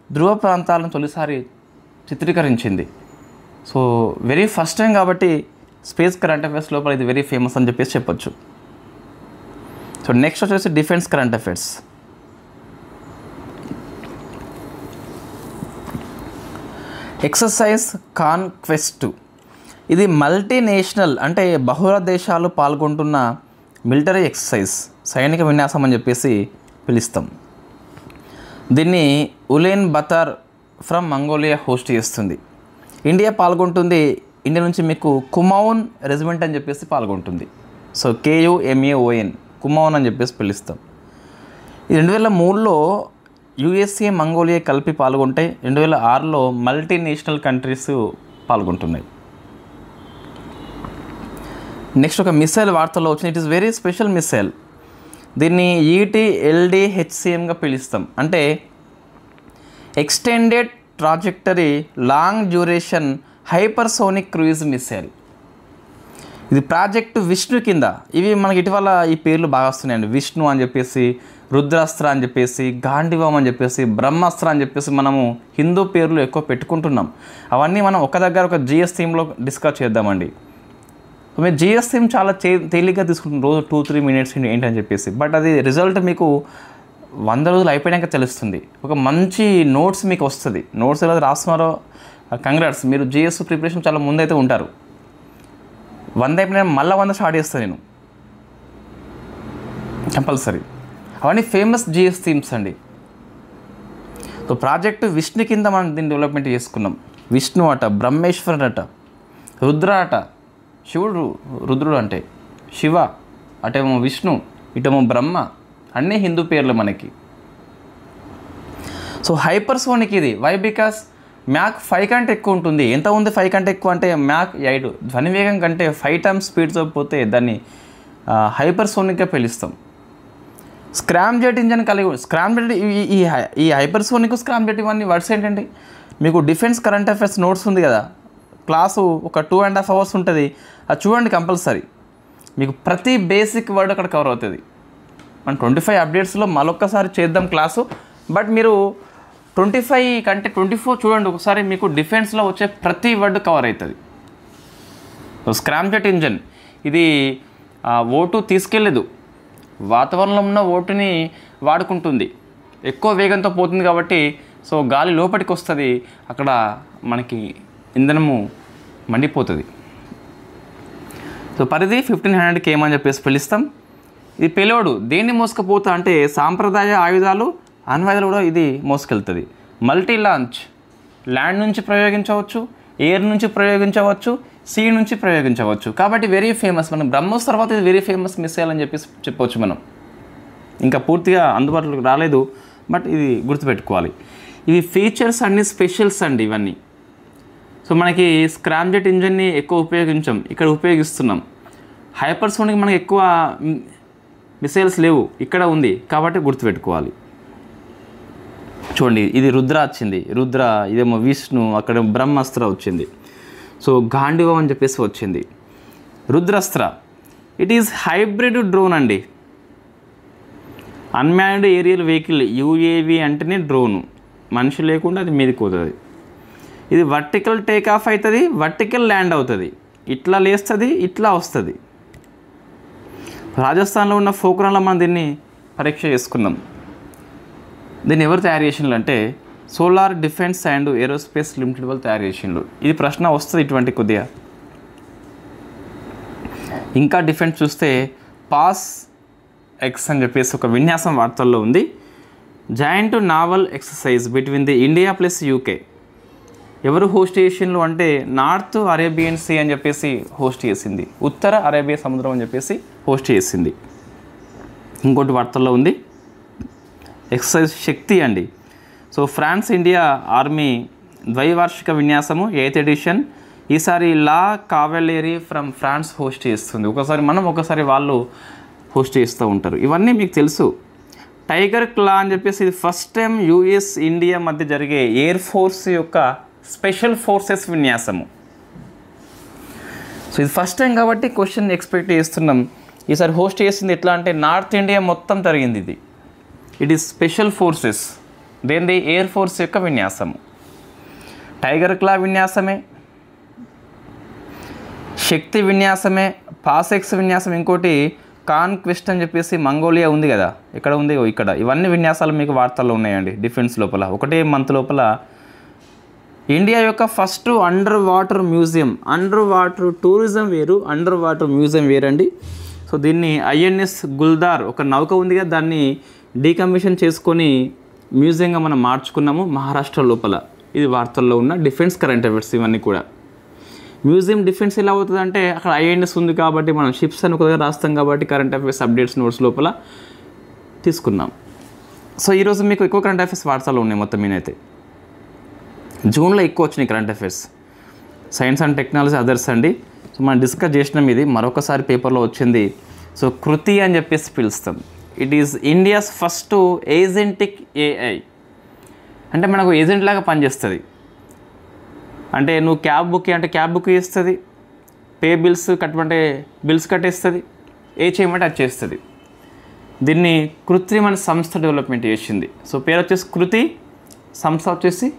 Speaker 1: ధ్రువ ప్రాంతాలను తొలిసారి చిత్రీకరించింది. సో వెరీ ఫస్ట్ టైం కాబట్టి స్పేస్ కరెంట్ అఫైర్స్ లోపల ఇది వెరీ ఫేమస్ అని చెప్పేసి చెప్పొచ్చు. సో నెక్స్ట్ వచ్చేసి defence current affairs. Exercise conquest, ఇది మల్టీనేషనల్ అంటే బహుళ దేశాలు పాల్గొంటున్న మిలిటరీ ఎక్సర్సైజ్, సైనిక విన్యాసం అని చెప్పేసి పిలుస్తాం. దీన్ని ఉలేన్ బతార్ ఫ్రమ్ మంగోలియా హోస్ట్ చేస్తుంది. ఇండియా పాల్గొంటుంది. ఇండియా నుంచి మీకు కుమౌన్ రెజిమెంట్ అని చెప్పేసి పాల్గొంటుంది. సో KUMAON కుమౌన్ అని చెప్పేసి పిలుస్తాం. ఇది 2003లో USA మంగోలియా కలిపి పాల్గొంటే 2006లో మల్టీనేషనల్ కంట్రీస్ పాల్గొంటున్నాయి. నెక్స్ట్ ఒక మిసైల్ వార్తలో వచ్చింది. It is very special missile. దీన్ని ETLDHCMగా పిలుస్తాం. అంటే extended trajectory long duration hypersonic cruise missile. ఇది ప్రాజెక్టు విష్ణు కింద. ఇవి మనకి ఇటీవల ఈ పేర్లు బాగా వస్తున్నాయండి. విష్ణు అని చెప్పేసి, రుద్రాస్త్ర అని చెప్పేసి, గాండివం అని చెప్పేసి, బ్రహ్మాస్త్ర అని చెప్పేసి మనము హిందూ పేర్లు ఎక్కువ పెట్టుకుంటున్నాం. అవన్నీ మనం ఒక దగ్గర ఒక GS థీమ్లో డిస్కస్ చేద్దామండి. మీరు GS థీమ్ చాలా తేలిగ్గా తీసుకుంటున్నాం, రోజు 2-3 మినిట్స్ ఏంటని చెప్పేసి. బట్ అది రిజల్ట్ మీకు 100 రోజులు అయిపోయాక తెలుస్తుంది. ఒక మంచి నోట్స్ మీకు వస్తుంది. నోట్స్ ఎలా రాస్తున్నారో కంగ్రాట్స్, మీరు GS ప్రిపరేషన్ చాలా ముందైతే ఉంటారు. 100 అయిపోయినా మళ్ళీ 100 స్టార్ట్ చేస్తాను నేను కంపల్సరీ. అవన్నీ ఫేమస్ GS థీమ్స్ అండి. సో ప్రాజెక్టు విష్ణు కింద మనం దీన్ని డెవలప్మెంట్ చేసుకున్నాం. విష్ణు అట, బ్రహ్మేశ్వరుడు అట, రుద్ర అట, శివుడు రుద్రుడు అంటే శివ, అటేమో విష్ణు, ఇటేమో బ్రహ్మ, అన్నీ హిందూ పేర్లు మనకి. సో హైపర్సోనిక్ ఇది. వై? బికాస్ మ్యాక్ 5 కంటే ఎక్కువ ఉంటుంది. ఎంత ఉంది 5 కంటే ఎక్కువ అంటే మ్యాక్ 8. ధ్వని వేగం కంటే 5 టైమ్స్ స్పీడ్తో పోతే దాన్ని హైపర్సోనిక్గా పిలుస్తాం. స్క్రామ్ జెట్ ఇంజన్ కలిగి స్క్రామ్ జెట్ ఈ హైపర్సోనిక్ స్క్రామ్ జెట్ ఇవన్నీ వర్డ్స్ ఏంటండి? మీకు డిఫెన్స్ కరెంట్ అఫైర్స్ నోట్స్ ఉంది కదా, క్లాసు ఒక 2.5 hours ఉంటుంది, అది చూడండి కంపల్సరీ. మీకు ప్రతి బేసిక్ వర్డ్ అక్కడ కవర్ అవుతుంది. మనం 25 అప్డేట్స్లో మరొకసారి చేద్దాం క్లాసు, బట్ మీరు 25 కంటే 24 చూడండి ఒకసారి, మీకు డిఫెన్స్లో వచ్చే ప్రతి వర్డ్ కవర్ అవుతుంది. స్క్రామ్ జెట్ ఇంజన్ ఇది ఓటు తీసుకెళ్ళదు, వాతావరణంలో ఉన్న ఓటుని వాడుకుంటుంది, ఎక్కువ వేగంతో పోతుంది కాబట్టి సో గాలి లోపలికి వస్తుంది, అక్కడ మనకి ఇంధనము మండిపోతుంది. సో పరిధి 1500 km అని చెప్పేసి పిలుస్తాం. ఇది పేలోడు దేన్ని మోసుకపోతా అంటే సాంప్రదాయ ఆయుధాలు అణ్వాయుధాలు కూడా ఇది మోసుకెళ్తుంది. మల్టీ లాంచ్ ల్యాండ్ నుంచి ప్రయోగించవచ్చు, ఎయిర్ నుంచి ప్రయోగించవచ్చు, సీ నుంచి ప్రయోగించవచ్చు. కాబట్టి వెరీ ఫేమస్. మనం బ్రహ్మోస్ తర్వాత ఇది వెరీ ఫేమస్ మిసైల్ అని చెప్పేసి చెప్పవచ్చు. మనం ఇంకా పూర్తిగా అందుబాటులోకి రాలేదు, బట్ ఇది గుర్తుపెట్టుకోవాలి. ఇవి ఫీచర్స్ అన్ని స్పెషల్స్ అండి ఇవన్నీ. సో మనకి స్క్రామ్ జెట్ ఇంజన్ని ఎక్కువ ఉపయోగించాం, ఇక్కడ ఉపయోగిస్తున్నాం. హైపర్సోనిక్ మనకి ఎక్కువ మిసైల్స్ లేవు, ఇక్కడ ఉంది కాబట్టి గుర్తుపెట్టుకోవాలి. చూడండి ఇది రుద్ర వచ్చింది, రుద్ర ఇదేమో విష్ణు, అక్కడ బ్రహ్మాస్త్ర వచ్చింది. సో గాండివం అని చెప్పేసి వచ్చింది. Rudrastra it is hybrid drone అండి, అన్మ్యాన్డ్ ఏరియల్ వెహికల్, యూఏవి అంటేనే డ్రోను, మనిషి లేకుండా అది మీదకి పోతుంది. ఇది వర్టికల్ టేక్ ఆఫ్ అవుతుంది, వర్టికల్ ల్యాండ్ అవుతుంది, ఇట్లా లేస్తుంది, ఇట్లా వస్తుంది. రాజస్థాన్లో ఉన్న పోఖ్రాన్లో మనం దీన్ని పరీక్ష చేసుకున్నాం. దీన్ని ఎవరు తయారు చేసినారు అంటే solar defence and aerospace limited వాళ్ళు తయారు చేసినారు. ఇది ప్రశ్న వస్తుంది ఇటువంటి కొద్దిగా. ఇంకా డిఫెన్స్ చూస్తే పాస్ ఎక్స్ అని చెప్పేసి ఒక విన్యాసం వార్తల్లో ఉంది. Joint naval exercise between the India plus UK. ఎవరు హోస్ట్ చేసిండ్రు అంటే నార్త్ అరేబియన్ సీ అని చెప్పేసి హోస్ట్ చేసింది, ఉత్తర అరేబియా సముద్రం అని చెప్పేసి హోస్ట్ చేసింది. ఇంకోటి వార్తల్లో ఉంది ఎక్సర్సైజ్ శక్తి అండి. సో ఫ్రాన్స్ ఇండియా ఆర్మీ ద్వైవార్షిక విన్యాసము 8th ఎడిషన్. ఈసారి లా కావెలేరీ ఫ్రమ్ ఫ్రాన్స్ హోస్ట్ చేస్తుంది. ఒకసారి మనం ఒకసారి వాళ్ళు హోస్ట్ చేస్తూ ఉంటారు. ఇవన్నీ మీకు తెలుసు. టైగర్ క్లా అని చెప్పేసి ఇది ఫస్ట్ టైం యుఎస్ ఇండియా మధ్య జరిగే ఎయిర్ ఫోర్స్ యొక్క స్పెషల్ ఫోర్సెస్ విన్యాసము. సో ఇది ఫస్ట్ టైం కాబట్టి క్వశ్చన్ ఎక్స్పెక్ట్ చేస్తున్నాం. ఈసారి హోస్ట్ చేసింది ఎట్లా అంటే నార్త్ ఇండియా మొత్తం జరిగింది ఇది. ఇట్ ఈస్ స్పెషల్ ఫోర్సెస్, దేనిది ఎయిర్ ఫోర్స్ యొక్క విన్యాసము. టైగర్ క్లా విన్యాసమే, శక్తి విన్యాసమే, పాసెక్స్ విన్యాసం, ఇంకోటి కాన్క్వెస్ట్ అని చెప్పేసి మంగోలియా ఉంది కదా, ఇక్కడ ఉంది ఇక్కడ. ఇవన్నీ విన్యాసాలు మీకు వార్తల్లో ఉన్నాయండి. డిఫెన్స్ లోపల ఒకటే మంత్ లోపల ఇండియా యొక్క first under water museum, under water tourism వేరు, అండర్ వాటర్ మ్యూజియం వేరండి. సో దీన్ని ఐఎన్ఎస్ గుల్దార్ ఒక నౌక ఉంది కదా, దాన్ని డీకమిషన్ చేసుకొని మ్యూజియంగా మనం మార్చుకున్నాము మహారాష్ట్ర లోపల. ఇది వార్తల్లో ఉన్న డిఫెన్స్ కరెంట్ అఫైర్స్ ఇవన్నీ కూడా. మ్యూజియం డిఫెన్స్ ఎలా అవుతుంది అంటే అక్కడ ఐఎన్ఎస్ ఉంది కాబట్టి మనం షిప్స్ అని ఒక దగ్గర రాస్తాం కాబట్టి కరెంట్ అఫైర్స్ అప్డేట్స్ నోట్స్ లోపల తీసుకున్నాం. సో ఈరోజు మీకు ఎక్కువ కరెంట్ అఫైర్స్ వార్తలు ఉన్నాయి. మొత్తం నేనైతే జూన్లో ఎక్కువ వచ్చినాయి current affairs, science and technology others అండి. సో మనం డిస్కస్ చేసినాం, ఇది మరొకసారి పేపర్లో వచ్చింది. సో కృతి అని చెప్పేసి పిలుస్తాం. It is India's first agentic AI. అంటే మనకు ఏజెంట్ లాగా పనిచేస్తుంది. అంటే నువ్వు క్యాబ్ బుక్ అంటే క్యాబ్ బుక్ చేస్తుంది, పే బిల్స్ కట్టమంటే బిల్స్ కట్టేస్తుంది, ఏ చేయమంటే అది చేస్తుంది. దీన్ని కృత్రిమ అనే సంస్థ డెవలప్మెంట్ చేసింది. సో పేరు వచ్చేసి కృతి, సంస్థ వచ్చేసి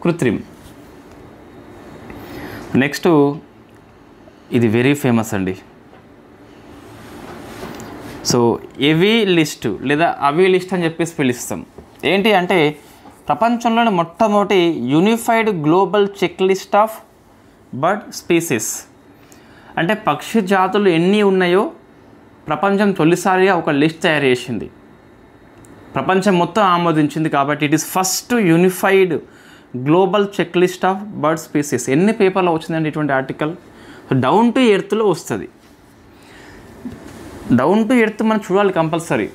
Speaker 1: కృత్రిమ్. నెక్స్ట్ ఇది వెరీ ఫేమస్ అండి. సో ఎవీ లిస్ట్ లేదా అవీ లిస్ట్ అని చెప్పేసి పిలుస్తాం. ఏంటి అంటే ప్రపంచంలోని మొట్టమొదటి unified global check list of bird species. అంటే పక్షి జాతులు ఎన్ని ఉన్నాయో ప్రపంచం తొలిసారిగా ఒక లిస్ట్ తయారు చేసింది, ప్రపంచం మొత్తం ఆమోదించింది. కాబట్టి it is first unified global check list of bird species. ఎన్ని పేపర్లో వచ్చిందండి ఇటువంటి ఆర్టికల్? డౌన్ టు ఎర్త్లో వస్తుంది. డౌన్ టు ఎర్త్ మనం చూడాలి కంపల్సరీ,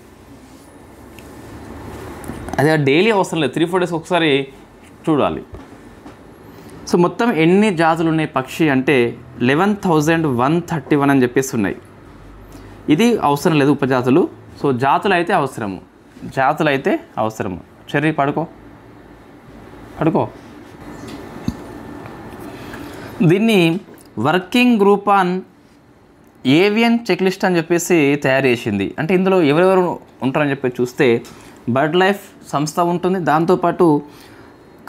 Speaker 1: అదే డైలీ అవసరం లేదు, 3-4 days ఒకసారి చూడాలి. సో మొత్తం ఎన్ని జాతులు ఉన్నాయి పక్షి అంటే 11,131 అని చెప్పేసి ఉన్నాయి. ఇది అవసరం లేదు ఉపజాతులు. సో జాతులు అయితే అవసరము. చెర్రీ పడుకో. దీన్ని working group on avian check list అని చెప్పేసి తయారు చేసింది. అంటే ఇందులో ఎవరెవరు ఉంటారని చెప్పి చూస్తే బర్డ్ లైఫ్ సంస్థ ఉంటుంది, దాంతోపాటు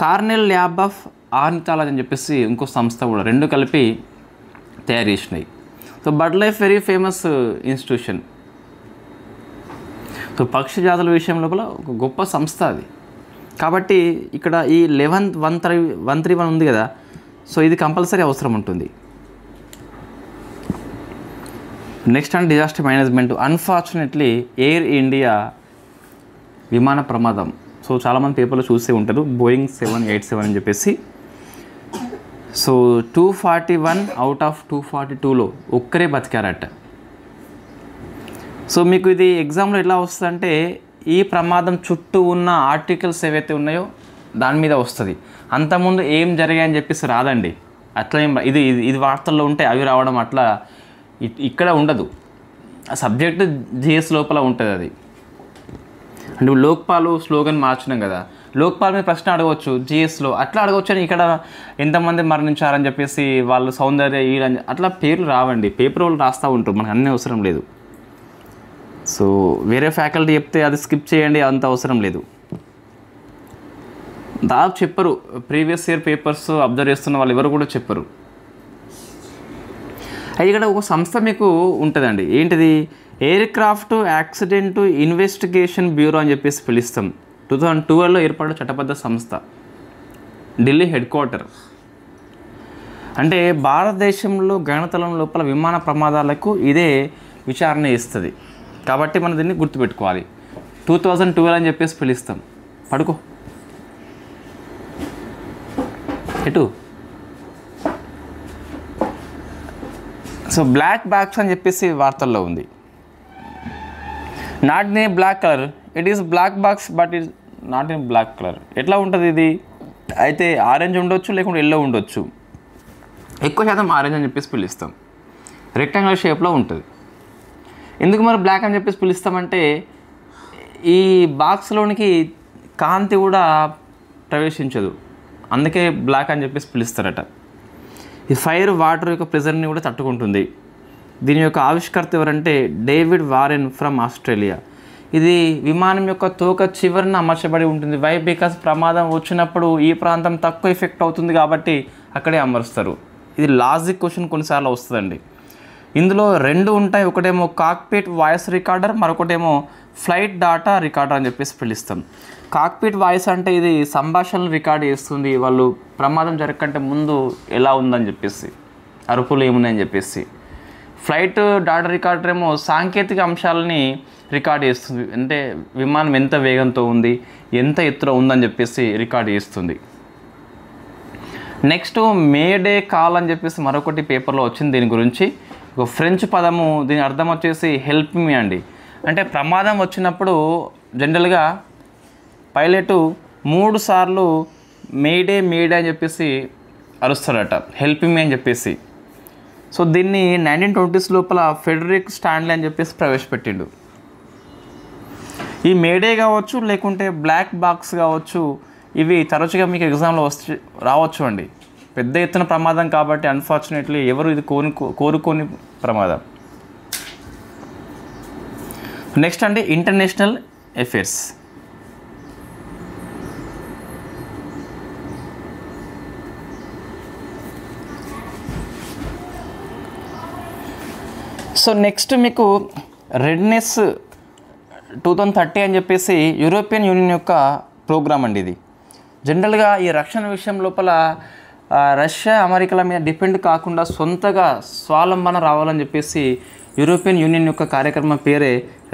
Speaker 1: కార్నెల్ ల్యాబ్ ఆఫ్ ఆర్నిథాలజీ అని చెప్పేసి ఇంకో సంస్థ కూడా, రెండు కలిపి తయారు చేసినాయి. So bird life very famous institution. So పక్షి జాతుల విషయం లోపల ఒక గొప్ప సంస్థ అది. కాబట్టి ఇక్కడ ఈ 11131 ఉంది కదా, సో ఇది కంపల్సరీ అవసరం ఉంటుంది. Next and disaster management. Unfortunately air India విమాన ప్రమాదం. సో చాలామంది పేపర్లో చూసే ఉంటారు, బోయింగ్ 787 అని చెప్పేసి. సో 241 అవుట్ ఆఫ్ 242లో ఒక్కరే బతికారట. సో మీకు ఇది ఎగ్జామ్లో ఎట్లా వస్తుందంటే, ఈ ప్రమాదం చుట్టూ ఉన్న ఆర్టికల్స్ ఏవైతే ఉన్నాయో దాని మీద వస్తుంది. అంతకుముందు ఏం జరిగాయని చెప్పేసి రాదండి. అట్లా ఏం ఇది వార్తల్లో ఉంటే అవి రావడం అట్లా ఇక్కడ ఉండదు. ఆ సబ్జెక్టు జిఎస్ లోపల ఉంటుంది అది. అంటే లోక్పాల్ స్లోగన్ మార్చినాం కదా, లోక్పాల్ మీద ప్రశ్న అడగవచ్చు జిఎస్లో, అట్లా అడగవచ్చు. అని ఇక్కడ ఎంతమంది మరణించారని చెప్పేసి వాళ్ళు సౌందర్య ఈడని అట్లా పేర్లు రావండి. పేపర్ వాళ్ళు రాస్తూ ఉంటారు, మనకు అన్నీ అవసరం లేదు. సో వేరే ఫ్యాకల్టీ చెప్తే అది స్కిప్ చేయండి, అంత అవసరం లేదు. దాదాపు చెప్పరు, ప్రీవియస్ ఇయర్ పేపర్స్ అబ్జర్వ్ చేస్తున్న వాళ్ళు ఎవరు కూడా చెప్పరు. అది ఇక్కడ ఒక సంస్థ మీకు ఉంటుందండి. ఏంటిది? Air craft accident investigation bureau అని చెప్పేసి పిలుస్తాం. 2012లో ఏర్పడిన చట్టబద్ధ సంస్థ, ఢిల్లీ హెడ్ క్వార్టర్. అంటే భారతదేశంలో గగనతలం లోపల విమాన ప్రమాదాలకు ఇదే విచారణ ఇస్తుంది. కాబట్టి మనం దీన్ని గుర్తుపెట్టుకోవాలి. 2012 అని చెప్పేసి పిలుస్తాం. పడుకో ఎటు. సో బ్లాక్ బాక్స్ అని చెప్పేసి వార్తల్లో ఉంది. Not in a black colour, it is black box but it not in black colour. ఎట్లా ఉంటుంది ఇది? అయితే ఆరెంజ్ ఉండొచ్చు, లేకుంటే ఎల్లో ఉండొచ్చు. ఎక్కువ శాతం ఆరెంజ్ అని చెప్పేసి పిలుస్తాం. రెక్టాంగులర్ షేప్లో ఉంటుంది. ఎందుకు మరి బ్లాక్ అని చెప్పేసి పిలుస్తామంటే, ఈ బాక్స్లోనికి కాంతి కూడా ప్రవేశించదు, అందుకే బ్లాక్ అని చెప్పేసి పిలుస్తారట. ఈ ఫైర్ వాటర్ యొక్క ప్రెజర్ని కూడా తట్టుకుంటుంది. దీని యొక్క ఆవిష్కర్త ఎవరంటే డేవిడ్ వారెన్ ఫ్రమ్ ఆస్ట్రేలియా. ఇది విమానం యొక్క తోక చివరిన అమర్చబడి ఉంటుంది. వై? బికాస్ ప్రమాదం వచ్చినప్పుడు ఈ ప్రాంతం తక్కువ ఎఫెక్ట్ అవుతుంది కాబట్టి అక్కడే అమరుస్తారు. ఇది లాజిక్ క్వశ్చన్ కొన్నిసార్లు వస్తుందండి. ఇందులో రెండు ఉంటాయి. ఒకటేమో కాక్పిట్ వాయిస్ రికార్డర్, మరొకటేమో ఫ్లైట్ డాటా రికార్డర్ అని చెప్పేసి పిలుస్తాం. కాక్పిట్ వాయిస్ అంటే ఇది సంభాషణలు రికార్డ్ చేస్తుంది, వాళ్ళు ప్రమాదం జరగకంటే ముందు ఎలా ఉందని చెప్పేసి, అరుపులు ఏమున్నాయని చెప్పేసి. ఫ్లైట్ డాటా రికార్డర్ ఏమో సాంకేతిక అంశాలని రికార్డ్ చేస్తుంది. అంటే విమానం ఎంత వేగంతో ఉంది, ఎంత ఎత్తులో ఉందని చెప్పేసి రికార్డ్ చేస్తుంది. నెక్స్ట్ మేడే కాల్ అని చెప్పేసి మరొకటి పేపర్లో వచ్చింది. దీని గురించి ఒక ఫ్రెంచ్ పదము, దీని అర్థం వచ్చేసి హెల్ప్ మీ అండి. అంటే ప్రమాదం వచ్చినప్పుడు జనరల్గా పైలట్ 3 సార్లు మేడే అని చెప్పేసి అరుస్తారట, హెల్ప్ మీ అని చెప్పేసి. సో దీన్ని 1920s లోపల ఫెడరిక్ స్టాన్లీ అని చెప్పేసి ప్రవేశపెట్టిండు. ఈ మేడే కావచ్చు, లేకుంటే బ్లాక్ బాక్స్ కావచ్చు, ఇవి తరచుగా మీకు ఎగ్జామ్లో రావచ్చు అండి. పెద్ద ఎత్తున ప్రమాదం కాబట్టి అన్ఫార్చునేట్లీ ఎవరు ఇది కోరుకోని ప్రమాదం. నెక్స్ట్ అంటే ఇంటర్నేషనల్ అఫేర్స్. సో నెక్స్ట్ మీకు రెడ్నెస్ 2030 అని చెప్పేసి యూరోపియన్ యూనియన్ యొక్క ప్రోగ్రామ్ అండి. ఇది జనరల్గా ఈ రక్షణ విషయం లోపల రష్యా అమెరికాల మీద డిపెండ్ కాకుండా సొంతగా స్వావలంబన రావాలని చెప్పేసి యూరోపియన్ యూనియన్ యొక్క కార్యక్రమం పేరే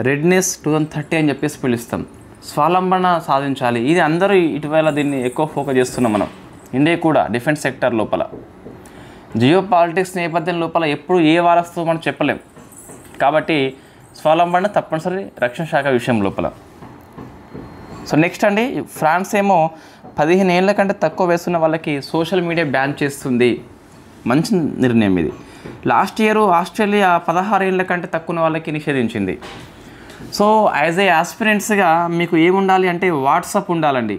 Speaker 1: రెడ్నెస్ 2030 అని చెప్పేసి పిలుస్తాం. స్వావలంబన సాధించాలి. ఇది అందరూ ఇటీవల దీన్ని ఎక్కువ ఫోకస్ చేస్తున్నాం మనం. ఇండియా కూడా డిఫెన్స్ సెక్టర్ లోపల, జియో పాలిటిక్స్ నేపథ్యం లోపల ఎప్పుడు ఏ వారస్తు మనం చెప్పలేం. కాబట్టి స్వావలంబన తప్పనిసరి రక్షణ శాఖ విషయం లోపల. సో నెక్స్ట్ అండి, ఫ్రాన్స్ ఏమో 15 ఏళ్ళ కంటే తక్కువ వయసున్న వాళ్ళకి సోషల్ మీడియా బ్యాన్ చేస్తుంది. మంచి నిర్ణయం ఇది. లాస్ట్ ఇయర్ ఆస్ట్రేలియా 16 ఏళ్ళ కంటే తక్కువ వాళ్ళకి నిషేధించింది. సో యాజ్ ఏ ఆస్పిరెంట్స్గా మీకు ఏముండాలి అంటే వాట్సాప్ ఉండాలండి.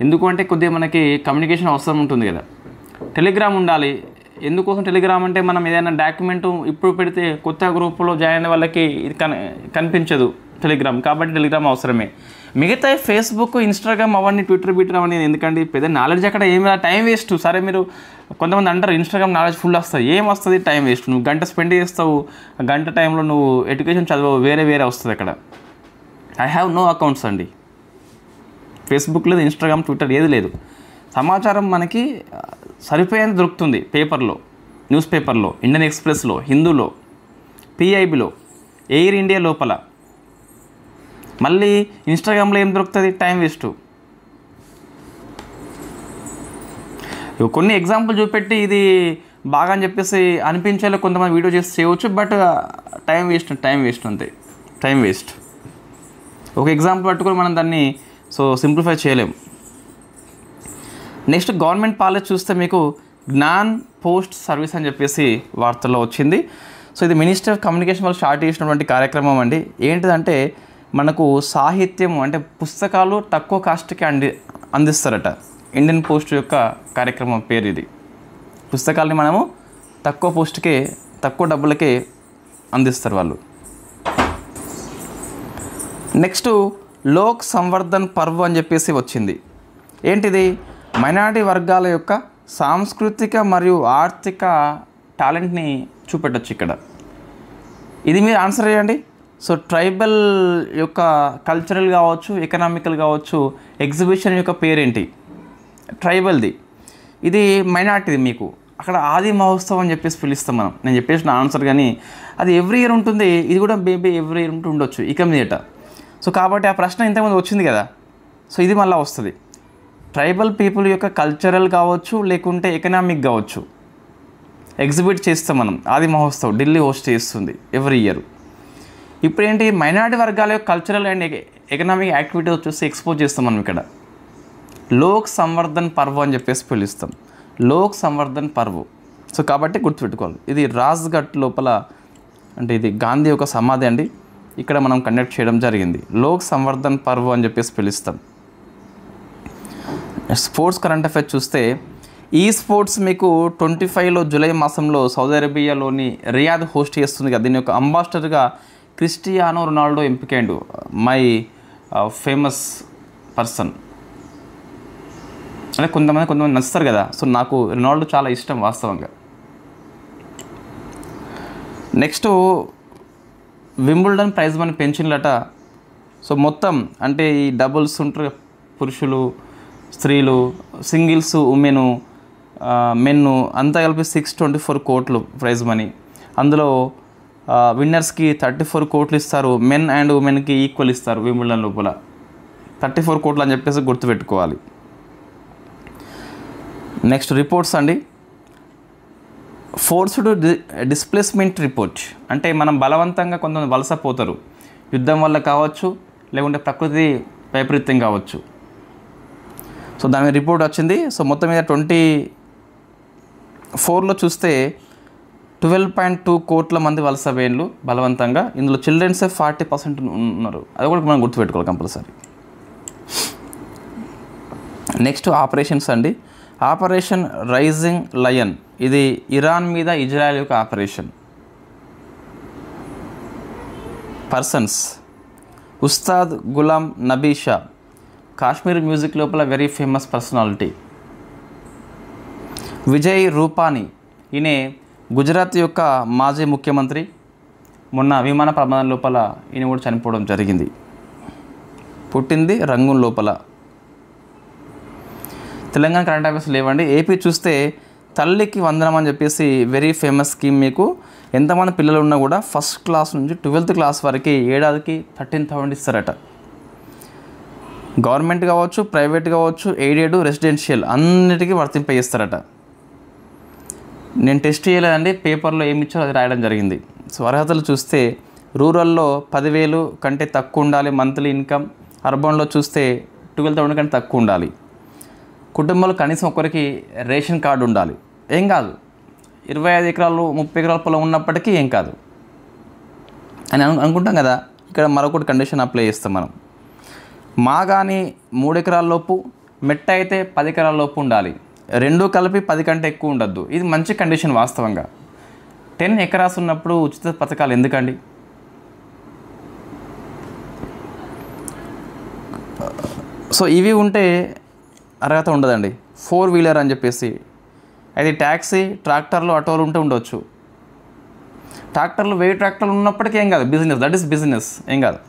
Speaker 1: ఎందుకంటే కొద్దిగా మనకి కమ్యూనికేషన్ అవసరం ఉంటుంది కదా. టెలిగ్రామ్ ఉండాలి. ఎందుకోసం టెలిగ్రామ్ అంటే మనం ఏదైనా డాక్యుమెంట్ ఇప్పుడు పెడితే కొత్త గ్రూపులో జాయిన్ అయిన వాళ్ళకి ఇది కనిపించదు టెలిగ్రామ్, కాబట్టి టెలిగ్రామ్ అవసరమే. మిగతా ఫేస్బుక్, ఇన్స్టాగ్రామ్ అవన్నీ, ట్విట్టర్ అవన్నీ ఎందుకంటే పెద్ద నాలెడ్జ్ అక్కడ ఏమి టైం వేస్ట్. సరే మీరు కొంతమంది అంటారు ఇన్స్టాగ్రామ్ నాలెడ్జ్ ఫుల్ వస్తుంది, ఏం వస్తుంది, టైం వేస్ట్. నువ్వు గంట స్పెండ్ చేస్తావు, గంట టైంలో నువ్వు ఎడ్యుకేషన్ చదవవు, వేరే వస్తుంది అక్కడ. ఐ హ్యావ్ నో అకౌంట్స్ అండి. ఫేస్బుక్ లేదు, ఇన్స్టాగ్రామ్, ట్విట్టర్ ఏది లేదు. సమాచారం మనకి సరిపోయేంత దొరుకుతుంది పేపర్లో, న్యూస్ పేపర్లో, ఇండియన్ ఎక్స్ప్రెస్లో, హిందూలో, పిఐబిలో, ఎయిర్ ఇండియా లోపల. మళ్ళీ ఇన్స్టాగ్రామ్లో ఏం దొరుకుతుంది, టైం వేస్ట్. కొన్ని ఎగ్జాంపుల్ చూపెట్టి ఇది బాగా అని చెప్పేసి అనిపించేలా కొంతమంది వీడియో చేసి చేయవచ్చు, బట్ టైం వేస్ట్ అంతే, టైం వేస్ట్. ఒక ఎగ్జాంపుల్ పట్టుకొని మనం దాన్ని సింప్లిఫై చేయలేము. నెక్స్ట్ గవర్నమెంట్ పాలసీ చూస్తే మీకు జ్ఞాన్ పోస్ట్ సర్వీస్ అని చెప్పేసి వార్తల్లో వచ్చింది. సో ఇది మినిస్టర్ ఆఫ్ కమ్యూనికేషన్ వాళ్ళు స్టార్ట్ చేసినటువంటి కార్యక్రమం అండి. ఏంటిదంటే మనకు సాహిత్యం అంటే పుస్తకాలు తక్కువ కాస్ట్కి అందిస్తారట. ఇండియన్ పోస్ట్ యొక్క కార్యక్రమం పేరు ఇది. పుస్తకాలని మనము తక్కువ డబ్బులకే అందిస్తారు వాళ్ళు. నెక్స్ట్ లోక్ సంవర్ధన్ పర్వ్ అని చెప్పేసి వచ్చింది. ఏంటిది? మైనారిటీ వర్గాల యొక్క సాంస్కృతిక మరియు ఆర్థిక టాలెంట్ని చూపెట్టచ్చు ఇక్కడ. ఇది మీరు ఆన్సర్ చేయండి. సో ట్రైబల్ యొక్క కల్చరల్ కావచ్చు, ఎకనామికల్ కావచ్చు, ఎగ్జిబిషన్ యొక్క పేరేంటి? ట్రైబల్ది. ఇది మైనారిటీది. మీకు అక్కడ ఆది మహోత్సవం అని చెప్పేసి పిలుస్తాం మనం. నేను చెప్పేసిన ఆన్సర్, కానీ అది ఎవ్రీ ఇయర్ ఉంటుంది. ఇది కూడా మేబీ ఎవ్రీ ఇయర్ ఉండొచ్చు ఇక మీదట. సో కాబట్టి ఆ ప్రశ్న ఇంతకుముందు వచ్చింది కదా, సో ఇది మళ్ళీ వస్తుంది. ట్రైబల్ పీపుల్ యొక్క కల్చరల్ కావచ్చు, లేకుంటే ఎకనామిక్ కావచ్చు, ఎగ్జిబిట్ చేస్తాం మనం. ఆది మహోత్సవ్ ఢిల్లీ హోస్ట్ చేస్తుంది ఎవ్రీ ఇయర్. ఇప్పుడు ఏంటి, మైనారిటీ వర్గాల యొక్క కల్చరల్ అండ్ ఎకనామిక్ యాక్టివిటీస్ వచ్చేసి ఎక్స్పోజ్ చేస్తాం మనం ఇక్కడ. లోక్ సంవర్ధన్ పర్వ్ అని చెప్పేసి పిలుస్తాం. లోక్ సంవర్ధన్ పర్వ్. సో కాబట్టి గుర్తుపెట్టుకోవాలి. ఇది రాజ్ఘాట్ లోపల, అంటే ఇది గాంధీ యొక్క సమాధి అండి, ఇక్కడ మనం కండక్ట్ చేయడం జరిగింది. లోక్ సంవర్ధన్ పర్వ్ అని చెప్పేసి పిలుస్తాం. స్పోర్ట్స్ కరెంట్ అఫైర్స్ చూస్తే ఈ స్పోర్ట్స్ మీకు 25లో జూలై మాసంలో సౌదీ అరేబియాలోని రియాద్ హోస్ట్ చేస్తుంది కదా. దీని యొక్క అంబాసిడర్గా క్రిస్టియానో రొనాల్డో ఎంపికైండు. మై ఫేమస్ పర్సన్ అంటే కొంతమంది నచ్చుతారు కదా. సో నాకు రొనాల్డో చాలా ఇష్టం వాస్తవంగా. నెక్స్ట్ వింబుల్డన్ ప్రైజ్ మనీ పెంచినలట. సో మొత్తం అంటే ఈ డబుల్స్ ఉంటారు, పురుషులు, స్త్రీలు, సింగిల్స్, ఉమెను, మెన్ను అంతా కలిపి 624 కోట్లు ప్రైజ్ మనీ. అందులో విన్నర్స్కి 34 కోట్లు ఇస్తారు. మెన్ అండ్ ఉమెన్కి ఈక్వల్ ఇస్తారు. వింబుల్డన్ లోపల 34 కోట్లు అని చెప్పేసి గుర్తుపెట్టుకోవాలి. నెక్స్ట్ రిపోర్ట్స్ అండి. ఫోర్స్డ్ డిస్ప్లేస్మెంట్ రిపోర్ట్ అంటే మనం బలవంతంగా కొంతమంది వలసపోతారు, యుద్ధం వల్ల కావచ్చు, లేకుంటే ప్రకృతి వైపరీత్యం కావచ్చు. సో దాని మీద రిపోర్ట్ వచ్చింది. సో మొత్తం మీద 24లో చూస్తే 12.2 కోట్ల మంది వలస వేన్లు బలవంతంగా. ఇందులో చిల్డ్రన్సే 40% ఉన్నారు. అది కూడా మనం గుర్తుపెట్టుకోవాలి కంపల్సరీ. నెక్స్ట్ ఆపరేషన్స్ అండి. ఆపరేషన్ రైజింగ్ లయన్, ఇది ఇరాన్ మీద ఇజ్రాయెల్ యొక్క operation. Persons Ustad Ghulam Nabi Shah, Kashmir music లోపల very famous personality. Vijay Rupani, ఈయన గుజరాత్ యొక్క మాజీ ముఖ్యమంత్రి. మొన్న విమాన ప్రమాదం లోపల ఈయన కూడా చనిపోవడం జరిగింది. పుట్టింది రంగూన్ లోపల. తెలంగాణ కరెంట్ అఫైర్స్ లేవండి. ఏపీ చూస్తే తల్లికి వందనం అని చెప్పేసి వెరీ ఫేమస్ స్కీమ్. మీకు ఎంతమంది పిల్లలు ఉన్నా కూడా ఫస్ట్ క్లాస్ నుంచి 12th క్లాస్ వరకు ఏడాదికి 13,000 ఇస్తారట. గవర్నమెంట్ కావచ్చు, ప్రైవేట్ కావచ్చు, ఎయిడెడ్, రెసిడెన్షియల్ అన్నిటికీ వర్తింపజేస్తారట. నేను టెస్ట్ చేయలేదండి, పేపర్లో ఏమి ఇచ్చారో అది రాయడం జరిగింది. సో అర్హతలు చూస్తే రూరల్లో 10,000 కంటే తక్కువ ఉండాలి మంత్లీ ఇన్కమ్. అర్బన్లో చూస్తే 12,000 కంటే తక్కువ ఉండాలి. కుటుంబంలో కనీసం ఒకరికి రేషన్ కార్డు ఉండాలి. ఏం కాదు, 25 ఎకరాలు 30 ఎకరాల పొలం ఉన్నప్పటికీ ఏం కాదు అని అనుకుంటాం కదా. ఇక్కడ మరొకటి కండిషన్ అప్లై చేస్తాం మనం. మాగాని 3 ఎకరాల లోపు, మెట్ట అయితే 10 ఎకరాల లోపు ఉండాలి. రెండు కలిపి 10 కంటే ఎక్కువ ఉండద్దు. ఇది మంచి కండిషన్ వాస్తవంగా. 10 ఎకరాస్ ఉన్నప్పుడు ఉచిత పథకాలు ఎందుకండి? సో ఇవి ఉంటే అర్హత ఉండదండి. 4 వీలర్ అని చెప్పేసి, అది ట్యాక్సీ, ట్రాక్టర్లు, ఆటోలు ఉంటే ఉండవచ్చు. ట్రాక్టర్లు 1000 ట్రాక్టర్లు ఉన్నప్పటికీ ఏం కాదు, బిజినెస్, దట్ ఈస్ బిజినెస్, ఏం కాదు.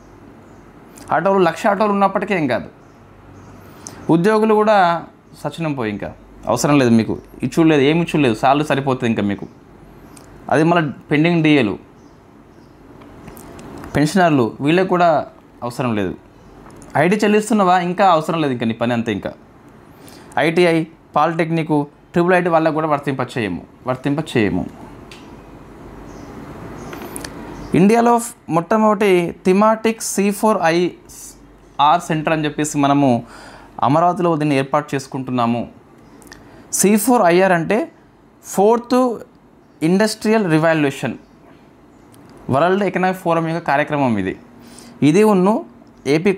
Speaker 1: ఆటోలు 1,00,000 ఆటోలు ఉన్నప్పటికీ ఏం కాదు. ఉద్యోగులు కూడా సచినం పోయి, ఇంకా అవసరం లేదు మీకు, ఇచ్చుడు లేదు, ఏమి ఇచ్చుడు లేదు, సాలరీ సరిపోతుంది ఇంకా మీకు. అది మళ్ళీ పెండింగ్ డిఏలు, పెన్షనర్లు, వీళ్ళకి కూడా అవసరం లేదు. ఐటీ చెల్లిస్తున్నవా, ఇంకా అవసరం లేదు, ఇంకా నీ పని అంతే. ఇంకా ఐటీఐ, పాలిటెక్నిక్, ట్రిపుల్ ఐటీ వాళ్ళకు కూడా వర్తింపచేయము. ఇండియాలో మొట్టమొదటి థిమాటిక్ C4IR సెంటర్ అని చెప్పేసి మనము అమరావతిలో దీన్ని ఏర్పాటు చేసుకుంటున్నాము. C4IR అంటే 4th industrial revolution, world economic forum యొక్క కార్యక్రమం ఇది ఉన్ను ఏపీ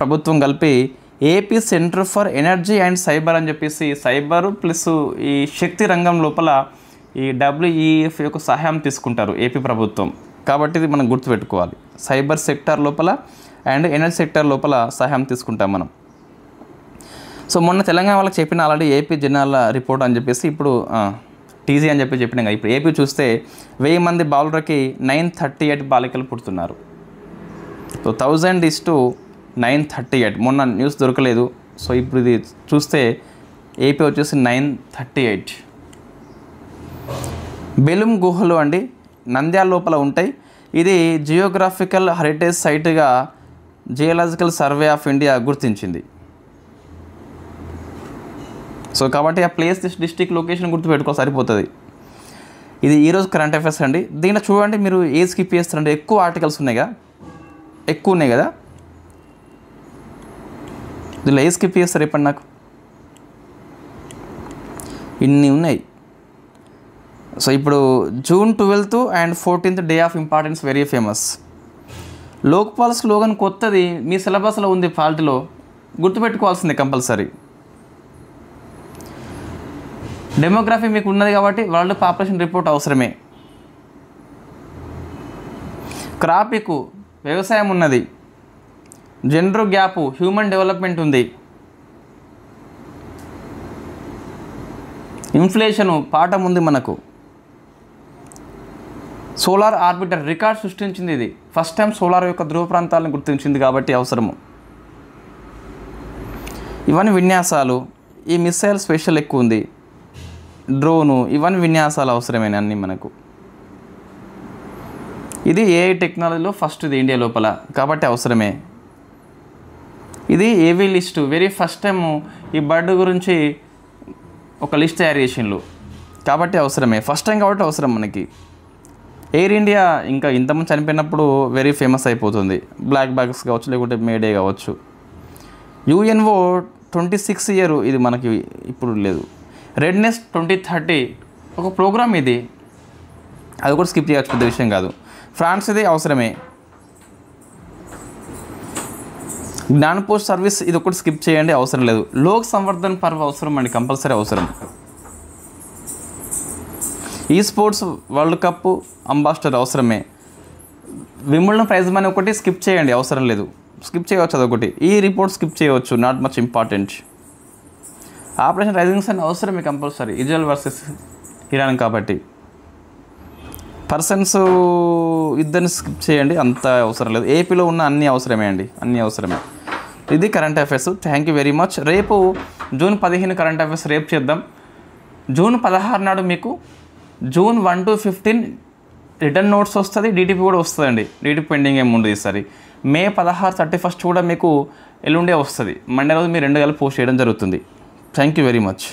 Speaker 1: ప్రభుత్వం కలిపి AP centre for energy and cyber అని చెప్పేసి, సైబర్ ప్లస్ ఈ శక్తి రంగం లోపల ఈ WEF యొక్క సహాయం తీసుకుంటారు ఏపీ ప్రభుత్వం. కాబట్టి ఇది మనం గుర్తుపెట్టుకోవాలి. సైబర్ సెక్టార్ లోపల అండ్ ఎనర్జీ సెక్టార్ లోపల సహాయం తీసుకుంటాం మనం. సో మొన్న తెలంగాణ వాళ్ళకి చెప్పిన ఆల్రెడీ ఏపీ జనాల రిపోర్ట్ అని చెప్పేసి, ఇప్పుడు టీజీ అని చెప్పినాం కదా. ఇప్పుడు ఏపీ చూస్తే 1000 మంది బాలులకి 938 బాలికలు పుడుతున్నారు. సో 1000:938. మొన్న న్యూస్ దొరకలేదు. సో ఇప్పుడు ఇది చూస్తే ఏపీ వచ్చేసి 938. బెలుం గుహలు అండి, నంద్యాల లోపల ఉంటాయి. ఇది జియోగ్రాఫికల్ హెరిటేజ్ సైట్గా జియోలాజికల్ సర్వే ఆఫ్ ఇండియా గుర్తించింది. సో కాబట్టి ఆ ప్లేస్, డిస్ట్రిక్ట్, లొకేషన్ గుర్తుపెట్టుకో సరిపోతుంది. ఇది ఈరోజు కరెంట్ అఫైర్స్ అండి. దీంట్లో చూడండి, మీరు ఏ స్కిప్ చేస్తారంటే ఎక్కువ ఆర్టికల్స్ ఉన్నాయి కదా, దీనిలో ఏ స్కిప్ చేస్తారు చెప్పండి నాకు? ఇన్ని ఉన్నాయి. సో ఇప్పుడు June 12th and 14th day of importance very famous. Lokpal slogan కొత్తది, మీ సిలబస్లో ఉంది, ఫాల్ట్లో గుర్తుపెట్టుకోవాల్సిందే కంపల్సరీ. డెమోగ్రఫీ మీకు ఉన్నది కాబట్టి వరల్డ్ పాపులేషన్ రిపోర్ట్ అవసరమే. క్రాపిక్ వ్యవసాయం ఉన్నది. జెండర్ గ్యాప్, హ్యూమన్ డెవలప్మెంట్ ఉంది. ఇన్ఫ్లేషను పాఠం ఉంది మనకు. సోలార్ ఆర్బిటర్ రికార్డ్ సృష్టించింది. ఇది ఫస్ట్ టైం సోలార్ యొక్క ధ్రువ ప్రాంతాలను గుర్తించింది కాబట్టి అవసరము. ఇవన్నీ విన్యాసాలు. ఈ మిసైల్ స్పెషల్ ఎక్కువ ఉంది, డ్రోను, ఇవన్నీ విన్యాసాలు అవసరమైన అన్నీ మనకు. ఇది ఏఐ టెక్నాలజీలో ఫస్ట్ ఇది ఇండియా లోపల కాబట్టి అవసరమే. ఇది ఏవీ లిస్టు, వెరీ ఫస్ట్ టైము ఈ బర్డ్ గురించి ఒక లిస్ట్ తయారు చేసిండ్రు కాబట్టి అవసరమే. ఫస్ట్ టైం కాబట్టి అవసరం మనకి. ఎయిర్ ఇండియా ఇంకా ఇంతమంది చనిపోయినప్పుడు వెరీ ఫేమస్ అయిపోతుంది. బ్లాక్ బాక్స్ కావచ్చు, లేకుంటే మేడే కావచ్చు. UNO 26th ఇయర్, ఇది మనకి ఇప్పుడు లేదు. రెడ్నెస్ 2030 ఒక ప్రోగ్రామ్, ఇది అది కూడా స్కిప్ చేయవచ్చు, పెద్ద విషయం కాదు. ఫ్రాన్స్ ఇది అవసరమే. జ్ఞాన్ పోస్ట్ సర్వీస్ ఇది ఒకటి స్కిప్ చేయండి, అవసరం లేదు. లోక్ సంవర్ధన్ పర్వ్ అవసరం అండి, కంపల్సరీ అవసరం. ఈ స్పోర్ట్స్ వరల్డ్ కప్ అంబాసిడర్ అవసరమే. వింబుల్డన్ ప్రైజ్ మనీ ఒకటి స్కిప్ చేయండి, అవసరం లేదు. స్కిప్ చేయవచ్చు అదొకటి. ఈ రిపోర్ట్ స్కిప్ చేయవచ్చు, not much important. Operation rising sun అవసరమే కంపల్సరీ, ఇజ్రాయెల్ వర్సెస్ ఇరాన్ కాబట్టి. పర్సన్స్ ఇద్దరిని స్కిప్ చేయండి, అంత అవసరం లేదు. ఏపీలో ఉన్న అన్నీ అవసరమే అండి, అన్నీ అవసరమే. ఇది current affairs. Thank you very much. రేపు June 15 కరెంట్ అఫైర్స్ రేపు చేద్దాం. June 16 నాడు మీకు June 1 to 15 రిటర్న్ నోట్స్ వస్తుంది, DTP కూడా వస్తుందండి. DTP పెండింగ్ ఏమి ఉండదు ఈసారి. May 16, 31 కూడా మీకు ఎల్లుండే వస్తుంది. మండే రోజు మీరు 2 కలిపి పోస్ట్ చేయడం జరుగుతుంది. Thank you very much.